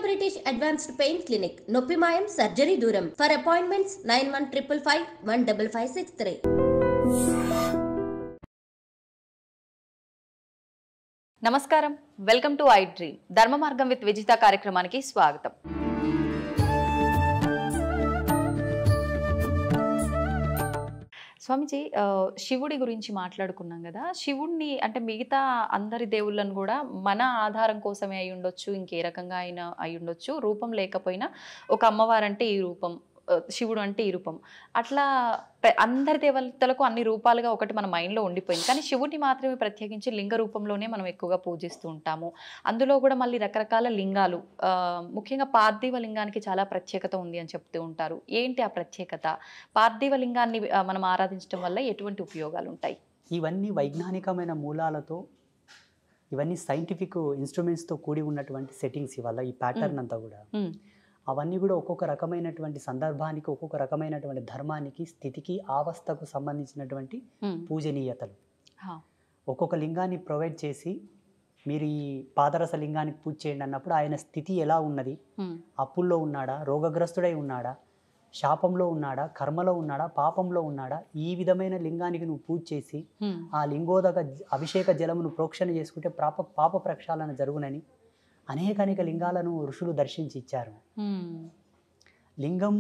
British Advanced Pain Clinic, Noppimayam Surgery Duram. For appointments 9155515563. నమస్కారం, welcome to I dream. ధర్మ మార్గం with Vijitha కార్యక్రమానికి స్వాగతం. స్వామిజీ, శివుడి గురించి మాట్లాడుకున్నాం కదా. శివుడిని అంటే మిగతా అందరి దేవుళ్ళను కూడా మన ఆధారం కోసమే అయి ఉండొచ్చు, ఇంకే రకంగా అయినా అయి ఉండొచ్చు. రూపం లేకపోయినా ఒక అమ్మవారంటే ఈ రూపం, శివుడు అంటే ఈ రూపం, అట్లా అందరి దేవతలకు అన్ని రూపాలుగా ఒకటి మన మైండ్లో ఉండిపోయింది. కానీ శివుడిని మాత్రమే ప్రత్యేకించి లింగ రూపంలోనే మనం ఎక్కువగా పూజిస్తూ ఉంటాము. అందులో కూడా మళ్ళీ రకరకాల లింగాలు, ముఖ్యంగా పార్థివ లింగానికి చాలా ప్రత్యేకత ఉంది అని చెప్తూ ఉంటారు. ఏంటి ఆ ప్రత్యేకత? పార్థివ లింగాన్ని మనం ఆరాధించడం వల్ల ఎటువంటి ఉపయోగాలు ఉంటాయి? ఇవన్నీ వైజ్ఞానికమైన మూలాలతో, ఇవన్నీ సైంటిఫిక్ ఇన్స్ట్రుమెంట్స్తో కూడి ఉన్నటువంటి సెట్టింగ్స్. ఇవాళ ఈ ప్యాటర్న్ అంతా కూడా అవన్నీ కూడా ఒక్కొక్క రకమైనటువంటి సందర్భానికి, ఒక్కొక్క రకమైనటువంటి ధర్మానికి, స్థితికి, అవస్థకు సంబంధించినటువంటి పూజనీయతలు. ఒక్కొక్క లింగాన్ని ప్రొవైడ్ చేసి మీరు ఈ పాదరస లింగానికి పూజ చేయండి అన్నప్పుడు ఆయన స్థితి ఎలా ఉన్నది, అప్పుల్లో ఉన్నాడా, రోగగ్రస్తుడై ఉన్నాడా, శాపంలో ఉన్నాడా, కర్మలో ఉన్నాడా, పాపంలో ఉన్నాడా, ఈ విధమైన లింగానికి నువ్వు పూజ చేసి ఆ లింగోదక అభిషేక జలమును ప్రోక్షణ చేసుకుంటే పాప ప్రక్షాళన జరుగునని అనేక లింగాలను ఋషులు దర్శించి ఇచ్చారు. లింగం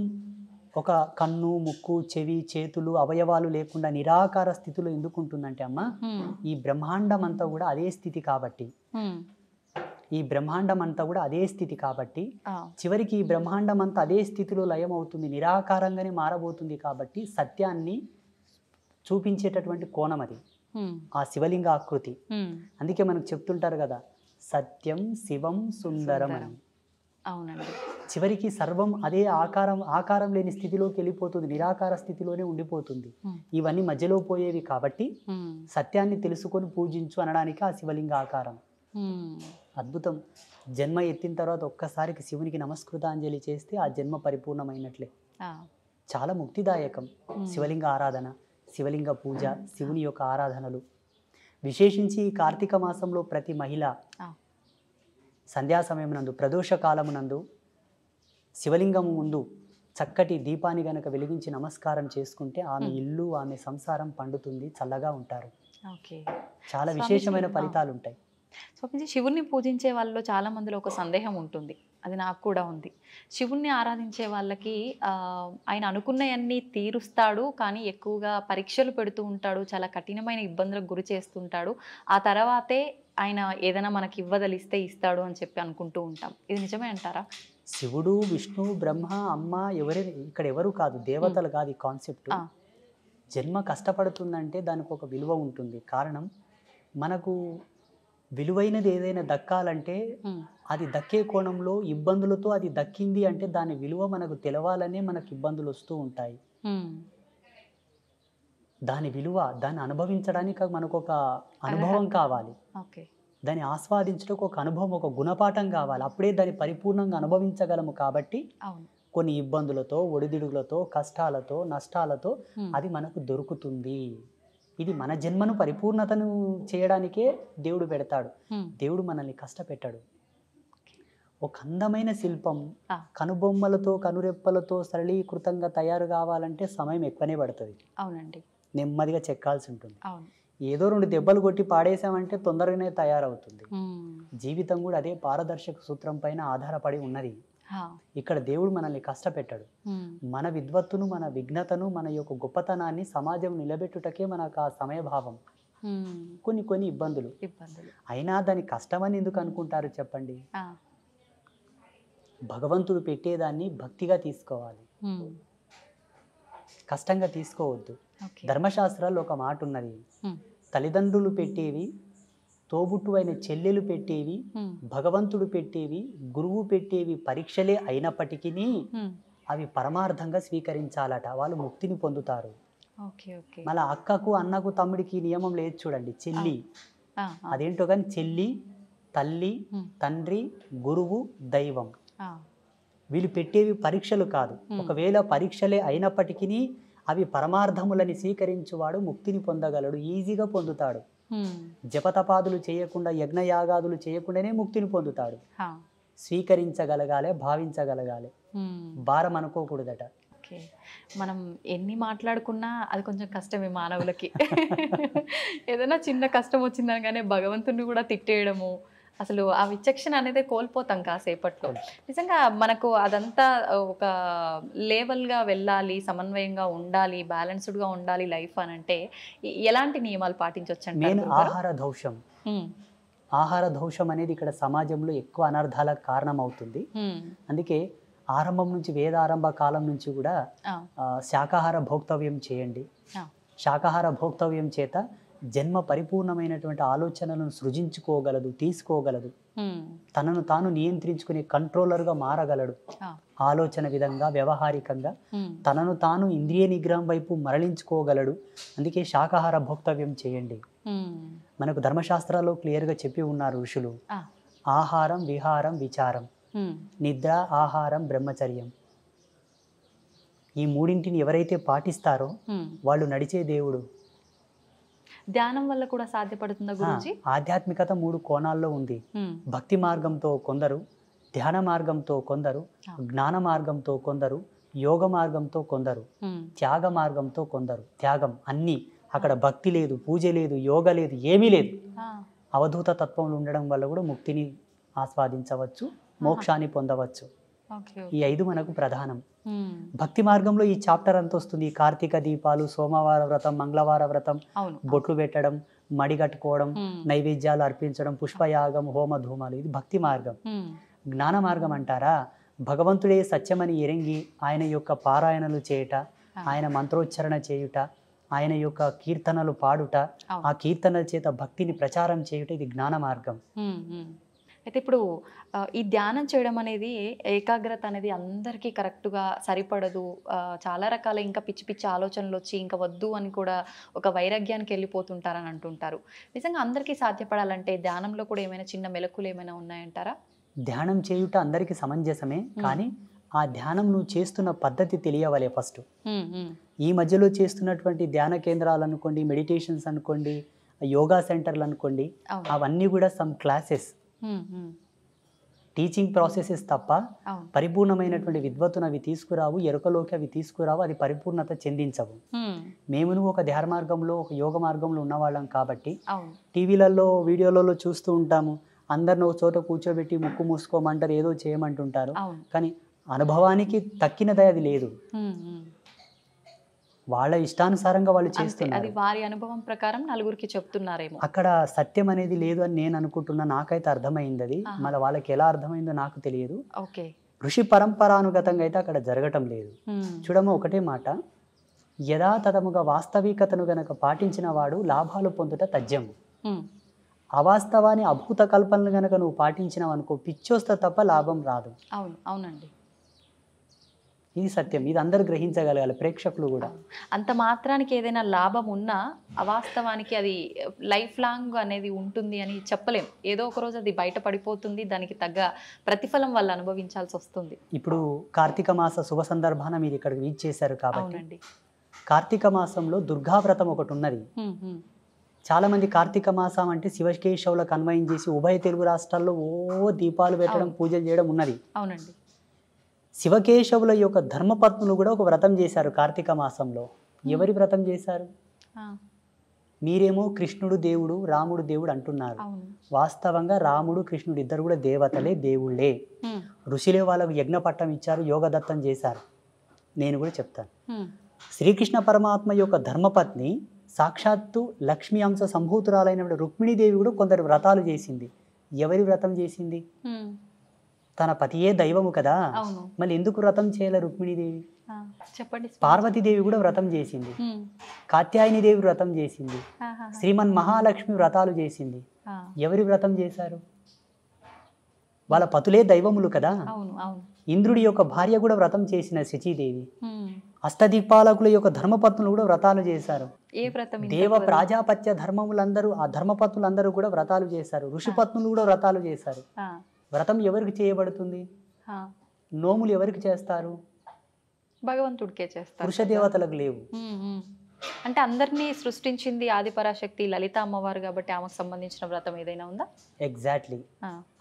ఒక కన్ను, ముక్కు, చెవి, చేతులు, అవయవాలు లేకుండా నిరాకార స్థితిలో ఎందుకు ఉంటుందంటే అమ్మ, ఈ బ్రహ్మాండం అంతా కూడా అదే స్థితి కాబట్టి, చివరికి ఈ బ్రహ్మాండం అంతా అదే స్థితిలో లయం అవుతుంది, నిరాకారంగానే మారబోతుంది. కాబట్టి సత్యాన్ని చూపించేటటువంటి కోణం అది ఆ శివలింగ ఆకృతి. అందుకే మనకు చెప్తుంటారు కదా, సత్యం శివం సుందరం అని. అవునండి. చివరికి సర్వం అదే ఆకారం లేని స్థితిలోకి వెళ్ళిపోతుంది, నిరాకార స్థితిలోనే ఉండిపోతుంది. ఇవన్నీ మధ్యలో పోయేవి కాబట్టి సత్యాన్ని తెలుసుకొని పూజించు అనడానికి ఆ శివలింగ ఆకారం. అద్భుతం. జన్మ ఎత్తిన తర్వాత ఒక్కసారికి శివునికి నమస్కృతాంజలి చేస్తే ఆ జన్మ పరిపూర్ణమైనట్లే. చాలా ముక్తిదాయకం శివలింగ ఆరాధన, శివలింగ పూజ, శివుని యొక్క ఆరాధనలు. విశేషించి ఈ కార్తీక మాసంలో ప్రతి మహిళ సంధ్యా సమయమునందు, ప్రదోష కాలమునందు శివలింగము ముందు చక్కటి దీపాన్ని గనక వెలిగించి నమస్కారం చేసుకుంటే ఆమె ఇల్లు, ఆమె సంసారం పండుతుంది, చల్లగా ఉంటారు. చాలా విశేషమైన ఫలితాలు ఉంటాయి. స్వామిజీ, శివుణ్ణి పూజించే వాళ్ళలో చాలా మందిలో ఒక సందేహం ఉంటుంది, అది నాకు కూడా ఉంది. శివుణ్ణి ఆరాధించే వాళ్ళకి ఆయన అనుకున్నవన్నీ తీరుస్తాడు, కానీ ఎక్కువగా పరీక్షలు పెడుతూ ఉంటాడు, చాలా కఠినమైన ఇబ్బందులకు గురి చేస్తుంటాడు. ఆ తర్వాతే ఆయన ఏదైనా మనకి ఇవ్వదలిస్తే ఇస్తాడు అని చెప్పి అనుకుంటూ ఉంటాం. ఇది నిజమే అంటారా? శివుడు, విష్ణు, బ్రహ్మ, అమ్మ ఇక్కడ ఎవరు కాదు, దేవతలు కాదు ఈ కాన్సెప్ట్. జన్మ కష్టపడుతుందంటే దానికి ఒక విలువ ఉంటుంది. కారణం, మనకు విలువైనది ఏదైనా దక్కాలంటే అది దక్కే కోణంలో ఇబ్బందులతో అది దక్కింది అంటే దాని విలువ మనకు తెలవాలనే మనకు ఇబ్బందులు వస్తూ ఉంటాయి. దాని విలువ, దాన్ని అనుభవించడానికి మనకు ఒక అనుభవం కావాలి, దాన్ని ఆస్వాదించడానికి ఒక అనుభవం, ఒక గుణపాఠం కావాలి. అప్పుడే దాన్ని పరిపూర్ణంగా అనుభవించగలము. కాబట్టి కొన్ని ఇబ్బందులతో, ఒడిదుడుగులతో, కష్టాలతో, నష్టాలతో అది మనకు దొరుకుతుంది. ఇది మన జన్మను పరిపూర్ణతను చేయడానికే దేవుడు పెడతాడు. దేవుడు మనల్ని కష్టపెట్టాడు. ఒక అందమైన శిల్పం కనుబొమ్మలతో, కనురెప్పలతో సరళీకృతంగా తయారు కావాలంటే సమయం ఎక్కువనే పడుతుంది. అవునండి. నెమ్మదిగా చెక్కాల్సి ఉంటుంది. ఏదో 2 దెబ్బలు కొట్టి పాడేసామంటే తొందరగానే తయారవుతుంది. జీవితం కూడా అదే పారదర్శక సూత్రం పైన ఆధారపడి ఉన్నది. ఇక్కడ దేవుడు మనల్ని కష్టపెట్టాడు. మన విద్వత్తును, మన విఘ్నతను, మన యొక్క గొప్పతనాన్ని సమాజం నిలబెట్టుటకే మనకు ఆ సమయభావం. కొన్ని ఇబ్బందులు అయినా దాని కష్టమని ఎందుకు అనుకుంటారు చెప్పండి? భగవంతుడు పెట్టేదాన్ని భక్తిగా తీసుకోవాలి, కష్టంగా తీసుకోవద్దు. ధర్మశాస్త్రాల్లో ఒక మాట ఉన్నది, తల్లిదండ్రులు పెట్టేవి, తోబుట్టువైన చెల్లెలు పెట్టేవి, భగవంతుడు పెట్టేవి, గురువు పెట్టేవి పరీక్షలే అయినప్పటికీ అవి పరమార్థంగా స్వీకరించాలట. వాళ్ళు ముక్తిని పొందుతారు. మళ్ళీ అక్కకు, అన్నకు, తమ్ముడికి నియమం లేదు చూడండి. చెల్లి అదేంటో కానీ చెల్లి, తల్లి, తండ్రి, గురువు, దైవం, వీళ్ళు పెట్టేవి పరీక్షలు కాదు. ఒకవేళ పరీక్షలే అయినప్పటికీ అవి పరమార్థములని స్వీకరించువాడు ముక్తిని పొందగలడు, ఈజీగా పొందుతాడు. జపతపాదులు చేయకుండా, యజ్ఞయాగాదులు చేయకుండానే ముక్తిని పొందుతాడు. స్వీకరించగలగాలి, భావించగలగాలి, భారం అనుకోకూడదట. ఓకే, మనం ఎన్ని మాట్లాడుకున్నా అది కొంచెం కష్టమే మానవులకి. ఏదైనా చిన్న కష్టం వచ్చిందనగానే భగవంతుని కూడా తిట్టేయడము, అసలు ఆ విచక్షణ అనేది కోల్పోతాం కాసేపట్లో. నిజంగా మనకు అదంతా ఒక లేవల్గా వెళ్ళాలి, సమన్వయంగా ఉండాలి, బ్యాలెన్స్డ్గా ఉండాలి లైఫ్ అని అంటే ఎలాంటి నియమాలు పాటించవచ్చు మెయిన్ అంటారు? ఆహార దోషం. ఆహార దోషం అనేది ఇక్కడ సమాజంలో ఎక్కువ అనర్థాలకు కారణం అవుతుంది. అందుకే ఆరంభం నుంచి, వేదారంభ కాలం నుంచి కూడా శాకాహార భోక్తవ్యం చేయండి. శాకాహార భోక్తవ్యం చేత జన్మ పరిపూర్ణమైనటువంటి ఆలోచనలను సృజించుకోగలదు, తీసుకోగలదు, తనను తాను నియంత్రించుకునే కంట్రోలర్గా మారగలడు. ఆలోచన విధంగా, వ్యవహారికంగా తనను తాను ఇంద్రియ నిగ్రహం వైపు మరలించుకోగలడు. అందుకే శాకాహార భోక్తవ్యం చేయండి. మనకు ధర్మశాస్త్రాల్లో క్లియర్గా చెప్పి ఉన్నారు ఋషులు, ఆహారం, విహారం, విచారం, నిద్ర, ఆహారం, బ్రహ్మచర్యం. ఈ మూడింటిని ఎవరైతే పాటిస్తారో వాళ్ళు నడిచే దేవుడు. ధ్యానం వల్ల కూడా సాధ్యపడుతుందా గురించి? ఆధ్యాత్మికత 3 కోణాల్లో ఉంది. భక్తి మార్గంతో కొందరు, ధ్యాన మార్గంతో కొందరు, జ్ఞాన మార్గంతో కొందరు, యోగ మార్గంతో కొందరు, త్యాగ మార్గంతో కొందరు. త్యాగం అన్నీ, అక్కడ భక్తి లేదు, పూజ లేదు, యోగ లేదు, ఏమీ లేదు. అవధూత తత్వంలో ఉండడం వల్ల కూడా ముక్తిని ఆస్వాదించవచ్చు, మోక్షాన్ని పొందవచ్చు. ఈ 5 మనకు ప్రధానం. భక్తి మార్గంలో ఈ చాప్టర్ అంత వస్తుంది. కార్తీక దీపాలు, సోమవార వ్రతం, మంగళవార వ్రతం, బొట్లు పెట్టడం, మడి కట్టుకోవడం, నైవేద్యాలు అర్పించడం, పుష్పయాగం, హోమ ధూమాలు, ఇది భక్తి మార్గం. జ్ఞాన మార్గం అంటారా, భగవంతుడే సత్యమని ఎరంగి ఆయన యొక్క పారాయణలు చేయుట, ఆయన మంత్రోచ్చరణ చేయుట, ఆయన యొక్క కీర్తనలు పాడుట, ఆ కీర్తనల చేత భక్తిని ప్రచారం చేయుట, ఇది జ్ఞాన మార్గం. అయితే ఇప్పుడు ఈ ధ్యానం చేయడం అనేది, ఏకాగ్రత అనేది అందరికీ కరెక్ట్గా సరిపడదు. చాలా రకాల ఇంకా పిచ్చి పిచ్చి ఆలోచనలు వచ్చి ఇంకా వద్దు అని కూడా ఒక వైరాగ్యానికి వెళ్ళిపోతుంటారని అంటుంటారు. నిజంగా అందరికీ సాధ్యపడాలంటే ధ్యానంలో కూడా ఏమైనా చిన్న మెలకులు ఏమైనా ఉన్నాయంటారా? ధ్యానం చేయుట అందరికీ సమంజసమే, కానీ ఆ ధ్యానం నువ్వు చేస్తున్న పద్ధతి తెలియవలే ఫస్ట్. ఈ మధ్యలో చేస్తున్నటువంటి ధ్యాన కేంద్రాలు అనుకోండి, మెడిటేషన్స్ అనుకోండి, యోగా సెంటర్లు అనుకోండి, అవన్నీ కూడా సమ్ క్లాసెస్, టీచింగ్ ప్రాసెసెస్ తప్ప పరిపూర్ణమైనటువంటి విద్వత్తును అవి తీసుకురావు, ఎరుకలోకి అవి తీసుకురావు, అది పరిపూర్ణత చెందించవు. మేము ఒక ధ్యాన మార్గంలో, ఒక యోగ మార్గంలో ఉన్నవాళ్ళం కాబట్టి టీవీలలో, వీడియోలలో చూస్తూ ఉంటాము. అందరిని ఒక చోట కూర్చోబెట్టి ముక్కు మూసుకోమంటారు, ఏదో చేయమంటుంటారు, కానీ అనుభవానికి తక్కినది అది లేదు. వాళ్ళ ఇష్టానుసారంగా వాళ్ళు చేస్తున్నారు. అది వారి అనుభవం ప్రకారం నలుగురికి చెప్తున్నారేమో. అక్కడ సత్యం అనేది లేదు అని నేను అనుకుంటున్నా. నాకైతే అర్థమైంది అది. మళ్ళీ వాళ్ళకి ఎలా అర్థమైందో నాకు తెలియదు. ఋషి పరంపరానుగతంగా అయితే అక్కడ జరగటం లేదు. చూడము, ఒకటే మాట, యథాతథముగా వాస్తవికతను గనక పాటించిన వాడు లాభాలు పొందుట తథ్యము. అవాస్తవాన్ని, అభూత కల్పనలు గనక నువ్వు పాటించినావు అనుకో, పిచ్చొస్తా తప్ప లాభం రాదు. అవునండి, ఇది సత్యం. ఇది అందరూ గ్రహించగలగాలి, ప్రేక్షకులు కూడా. అంత మాత్రానికి ఏదైనా లాభం ఉన్నా అవాస్తవానికి అది లైఫ్ లాంగ్ అనేది ఉంటుంది అని చెప్పలేం. ఏదో ఒక రోజు అది బయట పడిపోతుంది, దానికి తగ్గ ప్రతిఫలం వాళ్ళు అనుభవించాల్సి వస్తుంది. ఇప్పుడు కార్తీక మాస శుభ సందర్భాన మీరు ఇక్కడికి వీచ్ చేశారు కాబట్టి, కార్తీక మాసంలో దుర్గావ్రతం ఒకటి ఉన్నది. చాలా మంది కార్తీక మాసం అంటే శివకేశవులకు అన్వయం చేసి ఉభయ తెలుగు రాష్ట్రాల్లో దీపాలు పెట్టడం, పూజలు చేయడం ఉన్నది. అవునండి. శివకేశవుల యొక్క ధర్మపత్నులు కూడా ఒక వ్రతం చేశారు కార్తీక మాసంలో. ఎవరి వ్రతం చేశారు? మీరేమో కృష్ణుడు దేవుడు, రాముడు దేవుడు అంటున్నారు. వాస్తవంగా రాముడు, కృష్ణుడు ఇద్దరు కూడా దేవతలే, దేవుళ్ళే. ఋషులే వాళ్ళకు యజ్ఞ పట్టం ఇచ్చారు, యోగదత్తం చేశారు. నేను కూడా చెప్తాను. శ్రీకృష్ణ పరమాత్మ యొక్క ధర్మపత్ని సాక్షాత్తు లక్ష్మీ అంశ సంభూతురాలైన రుక్మిణీదేవి కూడా కొందరు వ్రతాలు చేసింది. ఎవరి వ్రతం చేసింది? తన పతియే దైవము కదా, మళ్ళీ ఎందుకు వ్రతం చేయాలి రుక్మిణీదేవి? చెప్పండి. పార్వతీదేవి కూడా వ్రతం చేసింది, కాత్యాయనిదేవి వ్రతం చేసింది, శ్రీమన్ మహాలక్ష్మి వ్రతాలు చేసింది. ఎవరి వ్రతం చేశారు? వాళ్ళ పతులే దైవములు కదా. ఇంద్రుడి యొక్క భార్య కూడా వ్రతం చేసిన శచీదేవి. అష్టదిక్పాలకుల యొక్క ధర్మపత్నులు కూడా వ్రతాలు చేశారు. దేవ ప్రాజాపత్య ధర్మములందరూ, ఆ ధర్మపత్నులందరూ కూడా వ్రతాలు చేశారు. ఋషిపత్నులు కూడా వ్రతాలు చేశారు. వ్రతం ఎవరికి చేయబడుతుంది? నోములు ఎవరికి చేస్తారు? భగవంతుడికే చేస్తారు. పురుష దేవతలకు లేవు. అంటే అందరినీ సృష్టించింది ఆదిపరాశక్తి లలిత అమ్మవారు కాబట్టి ఆమెకు సంబంధించిన వ్రతం ఏదైనా ఉందా? ఎగ్జాక్ట్లీ.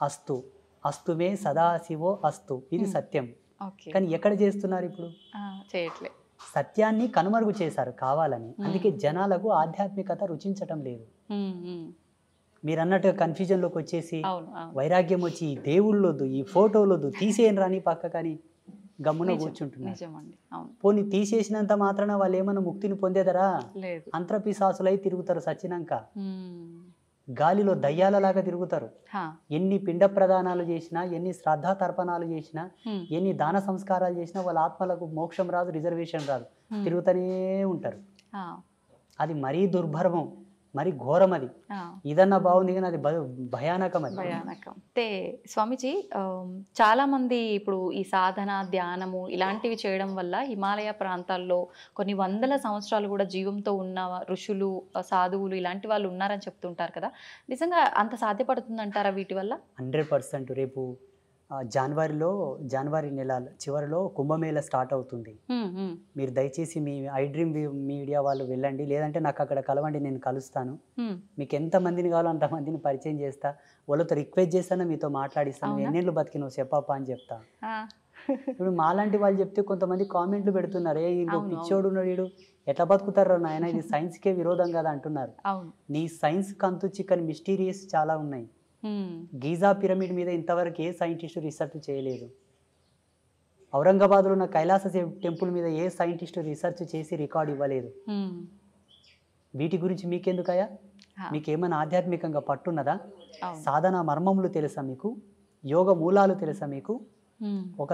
అస్తు అస్తుమే సదాశివో అస్తు, ఇది సత్యం. ఓకే. కానీ ఎక్కడ చేస్తున్నారు ఇప్పుడు? చేయట్లే. సత్యాన్ని కనుమరుగు చేశారు కావాలని. అందుకే జనాలకు ఆధ్యాత్మికత రుచించటం లేదు. మీరు అన్నట్టుగా కన్ఫ్యూజన్లోకి వచ్చేసి వైరాగ్యం వచ్చి ఈ దేవుళ్ళొద్దు, ఈ ఫోటోలొద్దు, తీసేయను రాని పక్క కానీ గమ్మున కూర్చుంటున్నారు. పోనీ తీసేసినంత మాత్రాన వాళ్ళు ఏమన్నా ముక్తిని పొందేదరా? అంతరపిశాసులై తిరుగుతారు సచ్చినాక, గాలిలో దయ్యాలలాగా తిరుగుతారు. ఎన్ని పిండ ప్రదానాలు చేసినా, ఎన్ని శ్రద్ధా తర్పణాలు చేసినా, ఎన్ని దాన సంస్కారాలు చేసినా వాళ్ళ ఆత్మలకు మోక్షం రాదు, రిజర్వేషన్ రాదు, తిరుగుతూనే ఉంటారు. అది మరీ దుర్భర్మం, మరి ఘోరం. అది ఇదన్నా బాగుంది కానీ అది భయానకం. అది భయానకం. అంటే స్వామీజీ, చాలా మంది ఇప్పుడు ఈ సాధన, ధ్యానము ఇలాంటివి చేయడం వల్ల హిమాలయ ప్రాంతాల్లో కొన్ని వందల సంవత్సరాలు కూడా జీవంతో ఉన్న ఋషులు, సాధువులు ఇలాంటి వాళ్ళు ఉన్నారని చెప్తుంటారు కదా, నిజంగా అంత సాధ్యపడుతుందంటారా వీటి వల్ల? 100%. రేపు జనవరి నెల చివరిలో కుంభమేళ స్టార్ట్ అవుతుంది. మీరు దయచేసి మీ ఐ డ్రీమ్ మీడియా వాళ్ళు వెళ్ళండి, లేదంటే నాకు అక్కడ కలవండి, నేను కలుస్తాను. మీకు ఎంత మందిని కావాలో అంతమందిని పరిచయం చేస్తా, వాళ్ళతో రిక్వెస్ట్ చేస్తాను, మీతో మాట్లాడిస్తాను, ఎన్నేళ్ళు బతికినావు చెప్పప్ప అని చెప్తా. ఇప్పుడు మాలాంటి వాళ్ళు చెప్తే కొంతమంది కామెంట్లు పెడుతున్నారు, పిచ్చోడు ఉన్నాడు, ఎట్లా బతుకుతారో నాయన, ఇది సైన్స్కే విరోధం కదా అంటున్నారు. నీ సైన్స్ కంతు చిక్కని మిస్టీరియస్ చాలా ఉన్నాయి. గీజా పిరమిడ్ మీద ఇంతవరకు ఏ సైంటిస్టు రీసెర్చ్ చేయలేదు. ఔరంగాబాద్లో ఉన్న కైలాస టెంపుల్ మీద ఏ సైంటిస్టు రీసెర్చ్ చేసి రికార్డు ఇవ్వలేదు. వీటి గురించి మీకెందుకయ్యా? మీకేమైనా ఆధ్యాత్మికంగా పట్టున్నదా? సాధన మర్మములు తెలుసా మీకు? యోగ మూలాలు తెలుసా మీకు? ఒక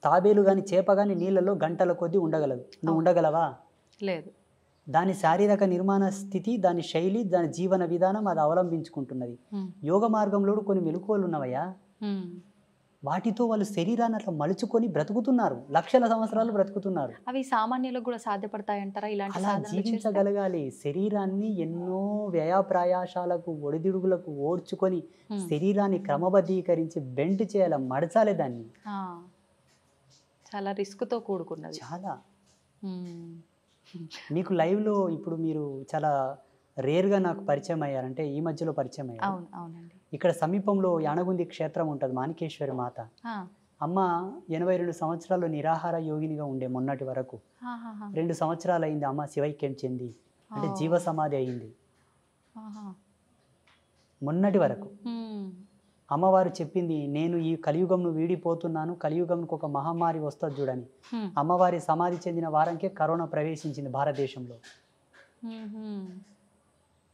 తాబేలు కానీ చేప కానీ నీళ్ళల్లో గంటల కొద్దీ ఉండగలదు. నువ్వు ఉండగలవా? లేదు. దాని శారీరక నిర్మాణ స్థితి, దాని శైలి, దాని జీవన విధానం అది అవలంబించుకుంటున్నది. యోగ మార్గంలో కొన్ని మెలకువలు ఉన్నవయ్యా, వాటితో వాళ్ళు శరీరాన్ని అట్లా మలుచుకొని బ్రతుకుతున్నారు, లక్షల సంవత్సరాలు బ్రతుకుతున్నారు. అవి సామాన్యులకు కూడా సాధ్యపడతాయంటారా? ఇలాంటి అలా జీవించగలగాలి. శరీరాన్ని ఎన్నో వ్యయప్రయాసాలకు, ఒడిదుడుగులకు ఓడ్చుకొని శరీరాన్ని క్రమబద్ధీకరించి బెండ్ చేయాలి, మడచాలి దాన్ని. చాలా రిస్క్తో కూడుకున్నది. చాలా. మీకు లైవ్లో ఇప్పుడు మీరు చాలా రేర్గా నాకు పరిచయం అయ్యారంటే ఈ మధ్యలో పరిచయం అయ్యారు. ఇక్కడ సమీపంలో యానగుంది క్షేత్రం ఉంటుంది, మాణికేశ్వరి మాత. అమ్మ 82 సంవత్సరాలు నిరాహార యోగినిగా ఉండే మొన్నటి వరకు. 2 సంవత్సరాలు అయింది అమ్మ శివైక్యం చెంది, అంటే జీవ సమాధి అయింది. మొన్నటి వరకు అమ్మవారు చెప్పింది, నేను ఈ కలియుగంను వీడిపోతున్నాను, కలియుగంకు ఒక మహమ్మారి వస్తుంది చూడని. అమ్మవారి సమాధి చెందిన వారంకే కరోనా ప్రవేశించింది భారతదేశంలో.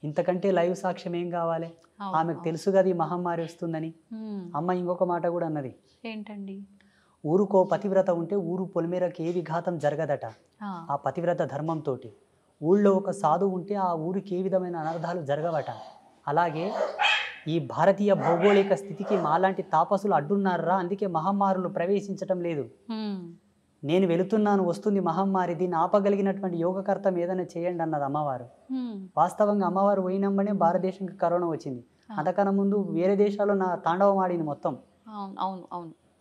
ఇంతకంటే లైవ్ సాక్ష్యం ఏం కావాలి? ఆమెకు తెలుసు కదా ఈ మహమ్మారి వస్తుందని. అమ్మ ఇంకొక మాట కూడా అన్నది, ఏంటండి? ఊరుకో పతివ్రత ఉంటే ఊరు పొలిమేరకు ఏ విఘాతం జరగదట. ఆ పతివ్రత ధర్మంతో. ఊళ్ళో ఒక సాధువు ఉంటే ఆ ఊరికి ఏ విధమైన అనర్థాలు జరగవట. అలాగే ఈ భారతీయ భౌగోళిక స్థితికి మాలాంటి తాపసులు అడ్డున్నారా, అందుకే మహమ్మారులు ప్రవేశించటం లేదు. నేను వెళుతున్నాను, వస్తుంది మహమ్మారి, దీన్ని ఆపగలిగినటువంటి యోగకర్తం ఏదైనా చేయండి అన్నది అమ్మవారు. వాస్తవంగా అమ్మవారు పోయినమ్మనే భారతదేశానికి కరోనా వచ్చింది. అంతకన్నా ముందు వేరే దేశాల్లో నా తాండవం ఆడింది మొత్తం.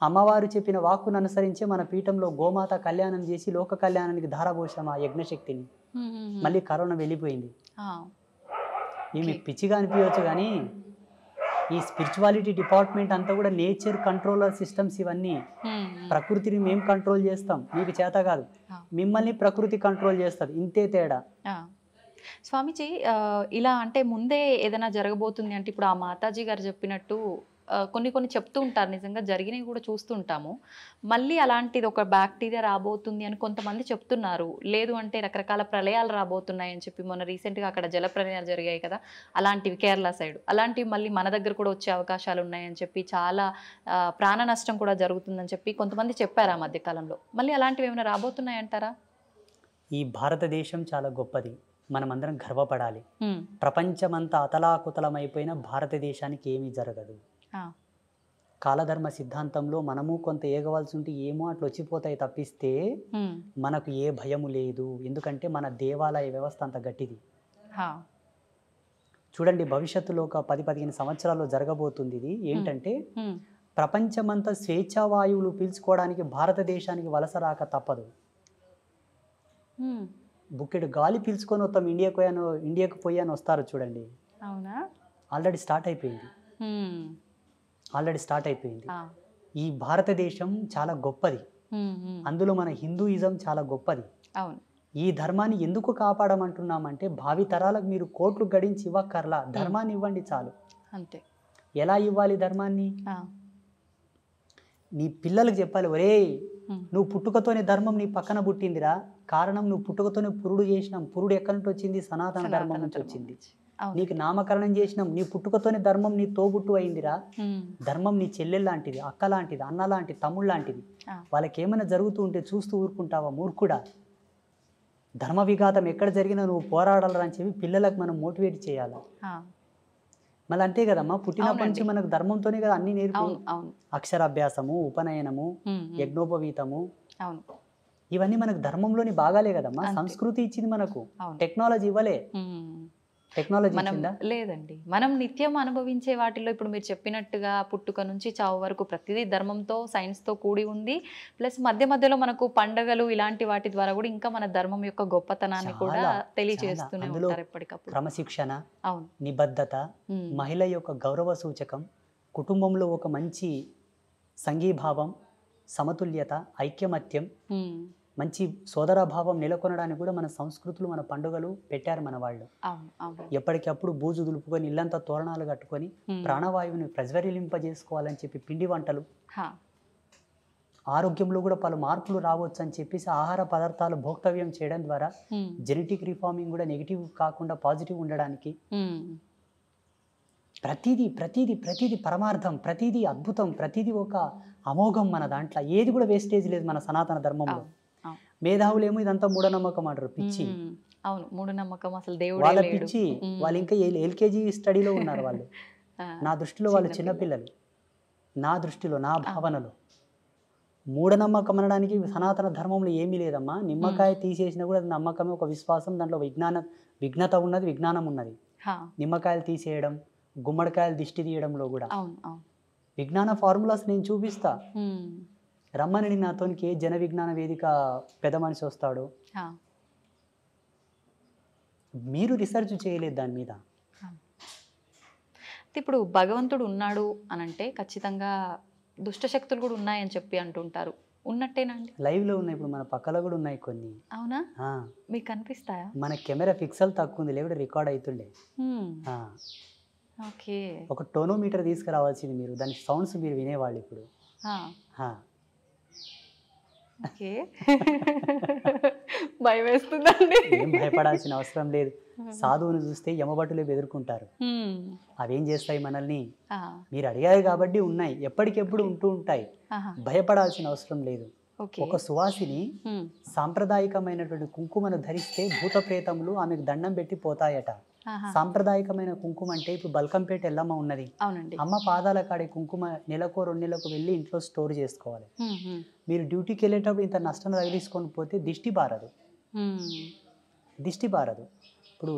అమ్మవారు చెప్పిన వాక్కును అనుసరించే మన పీఠంలో గోమాత కళ్యాణం చేసి లోక కళ్యాణానికి ధారపోసాం ఆ యజ్ఞశక్తిని. మళ్ళీ కరోనా వెళ్ళిపోయింది. మీకు పిచ్చిగా అనిపించవచ్చు కానీ ఈ స్పిరిచువాలిటీ డిపార్ట్మెంట్ అంతా కూడా నేచర్ కంట్రోలర్ సిస్టమ్స్. ఇవన్నీ ప్రకృతిని మేము కంట్రోల్ చేస్తాం, మీకు చేత కాదు. మిమ్మల్ని ప్రకృతి కంట్రోల్ చేస్తుంది, ఇంతే తేడా. స్వామీజీ, ఇలా అంటే ముందే ఏదైనా జరగబోతుంది అంటే ఇప్పుడు ఆ మాతాజీ గారు చెప్పినట్టు కొన్ని చెప్తూ ఉంటారు, నిజంగా జరిగినవి కూడా చూస్తుంటాము. మళ్ళీ అలాంటిది ఒక బ్యాక్టీరియా రాబోతుంది అని కొంతమంది చెప్తున్నారు. లేదు అంటే రకరకాల ప్రళయాలు రాబోతున్నాయి అని చెప్పి, మొన్న రీసెంట్గా అక్కడ జల ప్రళయాలు జరిగాయి కదా, అలాంటివి కేరళ సైడ్, అలాంటివి మళ్ళీ మన దగ్గర కూడా వచ్చే అవకాశాలు ఉన్నాయని చెప్పి, చాలా ప్రాణ నష్టం కూడా జరుగుతుందని చెప్పి కొంతమంది చెప్పారు ఆ మధ్యకాలంలో. మళ్ళీ అలాంటివి ఏమైనా రాబోతున్నాయంటారా? ఈ భారతదేశం చాలా గొప్పది, మనమందరం గర్వపడాలి. ప్రపంచమంతా అతలాకుతలమైపోయిన భారతదేశానికి ఏమీ జరగదు. కాలధర్మ సిద్ధాంతంలో మనము కొంత ఏగవలసి ఉంటే ఏమో అట్లా వచ్చిపోతాయి తప్పిస్తే మనకు ఏ భయము లేదు. ఎందుకంటే మన దేవాలయ వ్యవస్థ అంత గట్టిది. చూడండి, భవిష్యత్తులో ఒక 10-15 సంవత్సరాల్లో జరగబోతుంది ఇది. ఏంటంటే ప్రపంచమంతా స్వేచ్ఛావాయువులు పీల్చుకోవడానికి భారతదేశానికి వలస రాక తప్పదు. బుక్కెడు గాలి పీల్చుకొని వస్తాం, ఇండియాకు పోయాను వస్తారు చూడండి. అవునా? ఆల్రెడీ స్టార్ట్ అయిపోయింది. ఆల్రెడీ స్టార్ట్ అయిపోయింది. ఆ. ఈ భారతదేశం చాలా గొప్పది, అందులో మన హిందూయిజం చాలా గొప్పది. అవును. ఈ ధర్మాన్ని ఎందుకు కాపాడమంటున్నామంటే భావి తరాలకు మీరు కోట్లు గడించి ఇవ్వక్కర్లా, ధర్మాన్ని ఇవ్వండి చాలు. అంతే. ఎలా ఇవ్వాలి ధర్మాన్ని? ఆ. నీ పిల్లలకు చెప్పాలి, ఒరే ఉమ్. నువ్వు పుట్టుకతోనే ధర్మం నీ పక్కన పుట్టిందిరా, కారణం నువ్వు పుట్టుకతోనే పురుడు చేసినాం, పురుడు ఎక్కడి నుంచి వచ్చింది? సనాతన ధర్మం నుంచి వచ్చింది. అవును. నీకు నామకరణం చేసినాం, నీ పుట్టుకతోనే ధర్మం నీ తోబుట్టు అయిందిరా. ధర్మం నీ చెల్లెలు లాంటిది, అక్క లాంటిది, అన్న లాంటిది, తమ్ముడు లాంటిది. ఆ. వాళ్ళకి ఏమైనా జరుగుతూ ఉంటే చూస్తూ ఊరుకుంటావా మూర్ఖుడా? ధర్మ విఘాతం ఎక్కడ జరిగినా నువ్వు పోరాడాలని అని చెప్పి పిల్లలకు మనం మోటివేట్ చేయాలి. ఆ. మళ్ళీ అంతే కదమ్మా, పుట్టినప్పటి నుంచి అవునండి. మనకు ధర్మంతోనే కదా అన్ని నేర్పి, అవును. అవును. అక్షరాభ్యాసము, ఉపనయనము, యజ్ఞోపవీతము, అవును. ఇవన్నీ మనకు ధర్మంలోని భాగాలే కదమ్మా. అంతే. సంస్కృతి ఇచ్చింది మనకు, అవును. టెక్నాలజీ ఇవ్వలే. టెక్నాలజీ మనం ఇచ్చిందా? లేదండి. మనం నిత్యం అనుభవించే వాటిలో ఇప్పుడు మీరు చెప్పినట్టుగా పుట్టుక నుంచి చావు వరకు ప్రతిదీ ధర్మంతో సైన్స్తో కూడి ఉంది. ప్లస్ మధ్య మధ్యలో మనకు పండగలు ఇలాంటి వాటి ద్వారా కూడా ఇంకా మన ధర్మం యొక్క గొప్పతనాన్ని కూడా చాలా, తెలియజేస్తూనే అందులో ఉంటారు ఎప్పటికప్పుడు. క్రమశిక్షణ, అవును. నిబద్ధత, ఉమ్. మహిళ యొక్క గౌరవ సూచకం, కుటుంబంలో ఒక మంచి సంఘీభావం, సమతుల్యత, ఐక్యమత్యం, ఉమ్. మంచి సోదరభావం నెలకొనడానికి కూడా మన సంస్కృతులు, మన పండుగలు పెట్టారు మన వాళ్ళు. అవును. అవును. ఎప్పటికప్పుడు బూజు దులుపుకొని ఇల్లంతా తోరణాలు కట్టుకొని ఉమ్. ప్రాణవాయువుని ప్రజ్వరిలింపజేసుకోవాలని చెప్పి పిండి వంటలు, హా. ఆరోగ్యంలో కూడా పలు మార్పులు రావచ్చు అని చెప్పేసి ఆహార పదార్థాలు భోక్తవ్యం చేయడం ద్వారా ఉమ్. జెనెటిక్ రిఫార్మింగ్ కూడా నెగిటివ్ కాకుండా పాజిటివ్ ఉండడానికి ఉమ్. ప్రతిదీ ప్రతిదీ ప్రతిదీ పరమార్థం, ప్రతిదీ అద్భుతం, ప్రతిదీ ఒక అమోఘం. మన దాంట్లో ఏది కూడా వేస్టేజ్ లేదు మన సనాతన ధర్మంలో. అవును. అవును. మేధావులేమో ఇదంతా మూఢనమ్మకం అంటారు, పిచ్చి. ఉమ్. అవును. మూఢనమ్మకం, అసలు దేవుడే వాళ్ళ లేడు. పిచ్చి, ఉమ్. వాళ్ళు ఇంకా ఎల్కేజీ స్టడీలో ఉన్నారు వాళ్ళు. ఆ. నా దృష్టిలో వాళ్ళు చిన్నపిల్లలు, నా దృష్టిలో, నా భావనలో. మూఢనమ్మకం అనడానికి సనాతన ధర్మంలో ఏమీ లేదమ్మా. నిమ్మకాయ తీసేసినా కూడా అది నమ్మకమే, ఒక విశ్వాసం, దాంట్లో విఘ్నత ఉన్నది, విజ్ఞానం ఉన్నది. హా. నిమ్మకాయలు తీసేయడం, గుమ్మడికాయలు దిష్టి తీయడంలో కూడా అవును. అవును. విజ్ఞాన ఫార్ములాస్ నేను చూపిస్తా. ఉమ్. రమ్మని నాతోనికి జన విజ్ఞాన వేదిక పెద్ద మనిషి వస్తాడు, హా. మీరు రీసెర్చ్ చేయలేదు దాని మీద. ఇప్పుడు భగవంతుడు ఉన్నాడు అనంటే ఖచ్చితంగా దుష్టశక్తులు కూడా ఉన్నాయని చెప్పి అంటుంటారు. ఉన్నట్టేనండి? లైవ్లో ఉన్నాయి, ఇప్పుడు మన పక్కలో కూడా ఉన్నాయి కొన్ని. అవునా? ఆ, మీకు కనిపిస్తాయా? మన కెమెరా పిక్సెల్ తక్కువ ఉంది, లేకపోతే రికార్డ్ అవుతుండే. ఆ, ఓకే. ఒక టోనోమీటర్ తీసుకురావాల్సింది మీరు, దాని సౌండ్స్ మీరు వినేవాళ్ళు ఇప్పుడు. ఆ, ఓకే. భయం వేస్తుందండి. ఏం భయపడాల్సిన అవసరం లేదు. సాధువుని చూస్తే యమభటులే బెదురుకుంటారు. అవేం చేస్తాయి మనల్ని? మీరు అడిగారు కాబట్టి ఉన్నాయి, ఎప్పటికెప్పుడు ఉంటూ ఉంటాయి, భయపడాల్సిన అవసరం లేదు. ఓకే. ఒక సువాసిని సాంప్రదాయకమైనటువంటి కుంకుమను ధరిస్తే భూత ప్రేతములు ఆమెకు దండం పెట్టి పోతాయట. సాంప్రదాయకమైన కుంకుమ అంటే ఇప్పుడు బల్కంపేట ఎల్లమ్మ ఉన్నది, అవునండి. అమ్మ పాదాల కాడే కుంకుమ నెలకో 2 నెలలకు వెళ్ళి ఇంట్లో స్టోర్ చేసుకోవాలి. మీరు డ్యూటీకి వెళ్ళేటప్పుడు ఇంత నష్టం తగిలించుకొని పోతే దిష్టి బారదు, దిష్టి బారదు. ఇప్పుడు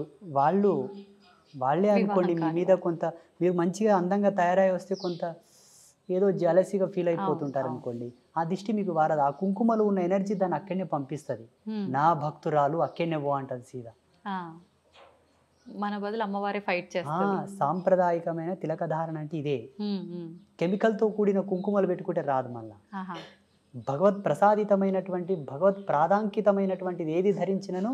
వాళ్ళే అనుకోండి మీ మీద కొంత, మీరు మంచిగా అందంగా తయారై వస్తే కొంత ఏదో జలసిగా ఫీల్ అయిపోతుంటారు అనుకోండి, ఆ దిష్టి మీకు వారదు. ఆ కుంకుమలో ఉన్న ఎనర్జీ దాన్ని అక్కడనే పంపిస్తుంది. నా భక్తురాలు అక్కడనే పో అంటది సీదా. మన బదులు అమ్మవారే ఫైట్ చేస్తారు. సాంప్రదాయకమైన తిలక ధారణ అంటే ఇదే. కెమికల్తో కూడిన కుంకుమలు పెట్టుకుంటే రాదు. మళ్ళా భగవత్ ప్రసాదితమైనటువంటి, భగవత్ ప్రాధాంకితమైనటువంటిది ఏది ధరించినను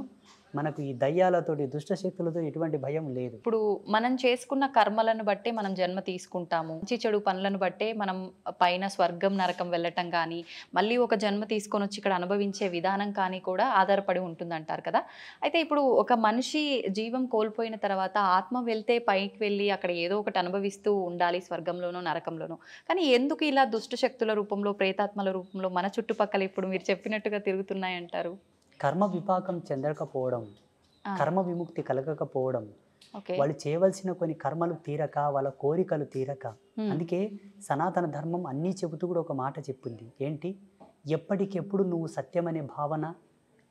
మనకు ఈ దయ్యాలతోటి, దుష్టశక్తులతో ఎటువంటి భయం లేదు. ఇప్పుడు మనం చేసుకున్న కర్మలను బట్టే మనం జన్మ తీసుకుంటాము. మంచి చెడు పనులను బట్టే మనం పైన స్వర్గం నరకం వెళ్ళటం కానీ, మళ్ళీ ఒక జన్మ తీసుకొని వచ్చి ఇక్కడ అనుభవించే విధానం కానీ కూడా ఆధారపడి ఉంటుందంటారు కదా. అయితే ఇప్పుడు ఒక మనిషి జీవం కోల్పోయిన తర్వాత ఆత్మ వెళ్తే పైకి వెళ్ళి అక్కడ ఏదో ఒకటి అనుభవిస్తూ ఉండాలి, స్వర్గంలోనో నరకంలోనో. కానీ ఎందుకు ఇలా దుష్టశక్తుల రూపంలో, ప్రేతాత్మల రూపంలో మన చుట్టుపక్కల ఇప్పుడు మీరు చెప్పినట్టుగా తిరుగుతున్నాయంటారు? కర్మ విపాకం చెందకపోవడం, కర్మ విముక్తి కలగకపోవడం, ఓకే. వాళ్ళు చేయవలసిన కొన్ని కర్మలు తీరక, వాళ్ళ కోరికలు తీరక. అందుకే సనాతన ధర్మం అన్నీ చెబుతూ కూడా ఒక మాట చెప్పింది, ఏంటి? ఎప్పటికెప్పుడు నువ్వు సత్యం అనే భావన,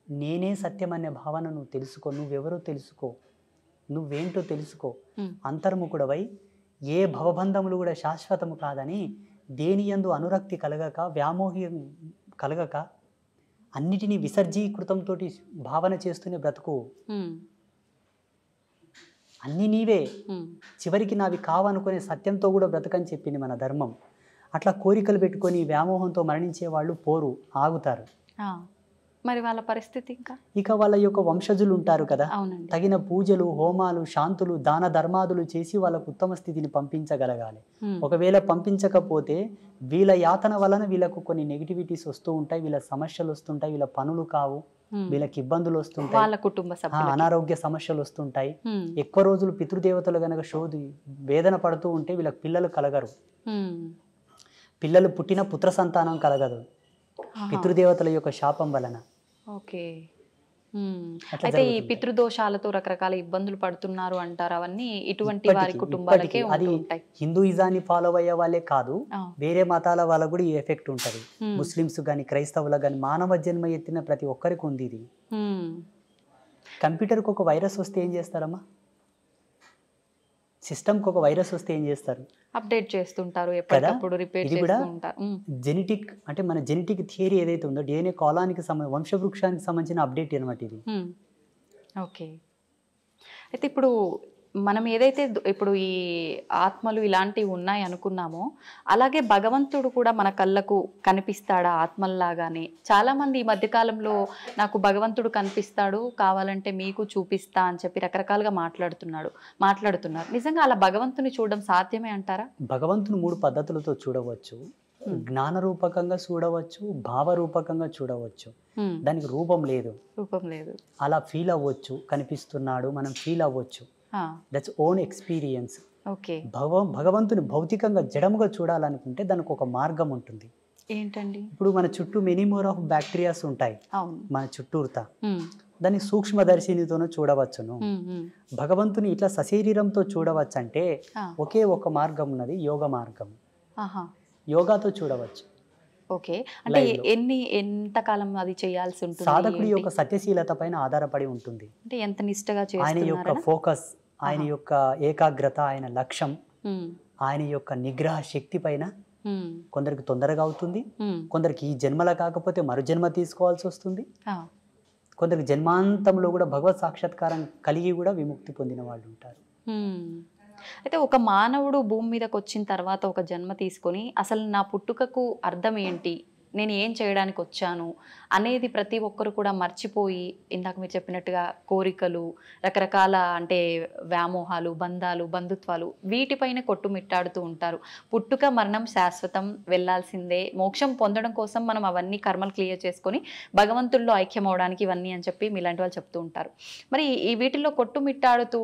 నేనే సత్యం అనే భావన నువ్వు తెలుసుకో, నువ్వెవరో తెలుసుకో, నువ్వేంటో తెలుసుకో, అంతర్ముఖుడవై ఏ భవబంధములు కూడా శాశ్వతము కాదని, దేనియందు అనురక్తి కలగక, వ్యామోహం కలగక, అన్నిటినీ విసర్జీకృతంతో భావన చేస్తూనే బ్రతుకు. అన్నీ నీవే, ఉమ్, చివరికి నావి కావనుకునే సత్యంతో కూడా బ్రతకని చెప్పింది మన ధర్మం. అట్లా కోరికలు పెట్టుకొని వ్యామోహంతో మరణించే వాళ్ళు పోరు, ఆగుతారు. ఆ, మరి వాళ్ళ పరిస్థితి ఇంకా ఇక వాళ్ళ యొక్క వంశజులు ఉంటారు కదా, అవునండి. తగిన పూజలు, హోమాలు, శాంతులు, దాన ధర్మాదులు చేసి వాళ్ళకు ఉత్తమ స్థితిని పంపించగలగాలి. ఉమ్, ఒకవేళ పంపించకపోతే వీళ్ళ యాతన వలన వీళ్ళకు కొన్ని నెగిటివిటీస్ వస్తూ ఉంటాయి, వీళ్ళ సమస్యలు వస్తుంటాయి, వీళ్ళ పనులు కావు, ఉమ్, వీళ్ళకి ఇబ్బందులు వస్తుంటాయి, వాళ్ళ కుటుంబ సభ్యులు అనారోగ్య సమస్యలు వస్తుంటాయి. ఎక్కువ రోజులు పితృదేవతలు గనక వేదన పడుతూ ఉంటే వీళ్ళకి పిల్లలు కలగరు, పిల్లలు పుట్టిన పుత్ర సంతానం కలగదు, పితృదేవతల యొక్క శాపం వలన. ఓకే. అట్లా అయితే ఈ జరుగుతుంటాయి. పితృదోషాలతో రకరకాల ఇబ్బందులు పడుతున్నారు అంటారు, అవన్నీ ఇటువంటి వారి ఇప్పటికీ కుటుంబాలకే అది ఉంటూ ఉంటాయి. హిందూయిజాన్ని ఫాలో అయ్యే వాళ్ళే కాదు, ఆ, వేరే మతాల వాళ్ళకు కూడా ఈ ఎఫెక్ట్ ఉంటుంది. ఉమ్, ముస్లిమ్స్ కానీ క్రైస్తవులకు కానీ మానవ జన్మ ఎత్తిన ప్రతి ఒక్కరికి ఉంది ఇది. ఉమ్, కంప్యూటర్కి ఒక వైరస్ వస్తే ఏం చేస్తారమ్మా? సిస్టమ్కి ఒక వైరస్ వస్తే ఏం చేస్తారు? అప్డేట్ చేస్తుంటారు, ఎప్పటికప్పుడు రిపేర్ ఇది కూడా చేస్తూ ఉంటారు. జెనెటిక్ అంటే మన జెనెటిక్ థియరీ ఏదైతే ఉందో డిఎన్ఏ కాలానికి వంశవృక్షానికి సంబంధించిన అప్డేట్ అనమాట ఇది. ఓకే. అయితే ఇప్పుడు మనం ఏదైతే ఇప్పుడు ఈ ఆత్మలు ఇలాంటివి ఉన్నాయి అనుకున్నామో, అలాగే భగవంతుడు కూడా మన కళ్ళకు కనిపిస్తాడా ఆత్మల్లాగానే? చాలామంది ఈ మధ్యకాలంలో నాకు భగవంతుడు కనిపిస్తాడు, కావాలంటే మీకు చూపిస్తా అని చెప్పి రకరకాలుగా మాట్లాడుతున్నారు. నిజంగా అలా భగవంతుని చూడడం సాధ్యమే అంటారా? భగవంతుని 3 పద్ధతులతో చూడవచ్చు. జ్ఞానరూపకంగా చూడవచ్చు, భావరూపకంగా చూడవచ్చు. దానికి రూపం లేదు. అలా ఫీల్ అవ్వచ్చు, కనిపిస్తున్నాడు, మనం ఫీల్ అవ్వచ్చు. That's own experience. ఓకే. భగవంతుని భౌతికంగా జడముగా చూడాలనుకుంటే దానికి ఒక మార్గం ఉంటుంది. ఏంటండి? ఇప్పుడు మన చుట్టూ మెనీ మోర్ ఆఫ్ బ్యాక్టీరియాస్ ఉంటాయి మన చుట్టూరుతా. దాన్ని సూక్ష్మదర్శినితోనూ చూడవచ్చును. భగవంతుని ఇట్లా సశరీరంతో చూడవచ్చు అంటే ఒకే ఒక మార్గం ఉన్నది, యోగ మార్గం. యోగాతో చూడవచ్చు. ఓకే. అంటే ఎంతకాలం అది చేయాల్సి ఉంటుంది? సాధకుడి యొక్క సత్యశీలత పైన ఆధారపడి ఉంటుంది. అంటే ఎంత నిష్టగా ఆయన యొక్క ఫోకస్, ఆయన యొక్క ఏకాగ్రత, ఆయన లక్ష్యం, ఆయన యొక్క నిగ్రహ శక్తి పైన కొందరికి తొందరగా అవుతుంది, కొందరికి ఈ జన్మల కాకపోతే మరు జన్మ తీసుకోవాల్సి వస్తుంది, కొందరికి జన్మాంతంలో కూడా భగవత్ సాక్షాత్కారం కలిగి కూడా విముక్తి పొందిన వాళ్ళు ఉంటారు. అయితే ఒక మానవుడు భూమి మీదకి వచ్చిన తర్వాత ఒక జన్మ తీసుకొని అసలు నా పుట్టుకకు అర్థం ఏంటి, నేను ఏం చేయడానికి వచ్చాను అనేది ప్రతి ఒక్కరు కూడా మర్చిపోయి, ఇందాక మీరు చెప్పినట్టుగా కోరికలు, రకరకాల అంటే వ్యామోహాలు, బంధాలు, బంధుత్వాలు, వీటిపైన కొట్టుమిట్టాడుతూ ఉంటారు. పుట్టుక మరణం శాశ్వతం, వెళ్ళాల్సిందే, మోక్షం పొందడం కోసం మనం అవన్నీ కర్మలు క్లియర్ చేసుకొని భగవంతుల్లో ఐక్యం అవడానికి ఇవన్నీ అని చెప్పి మీలాంటి వాళ్ళు చెప్తూ ఉంటారు. మరి ఈ వీటిల్లో కొట్టుమిట్టాడుతూ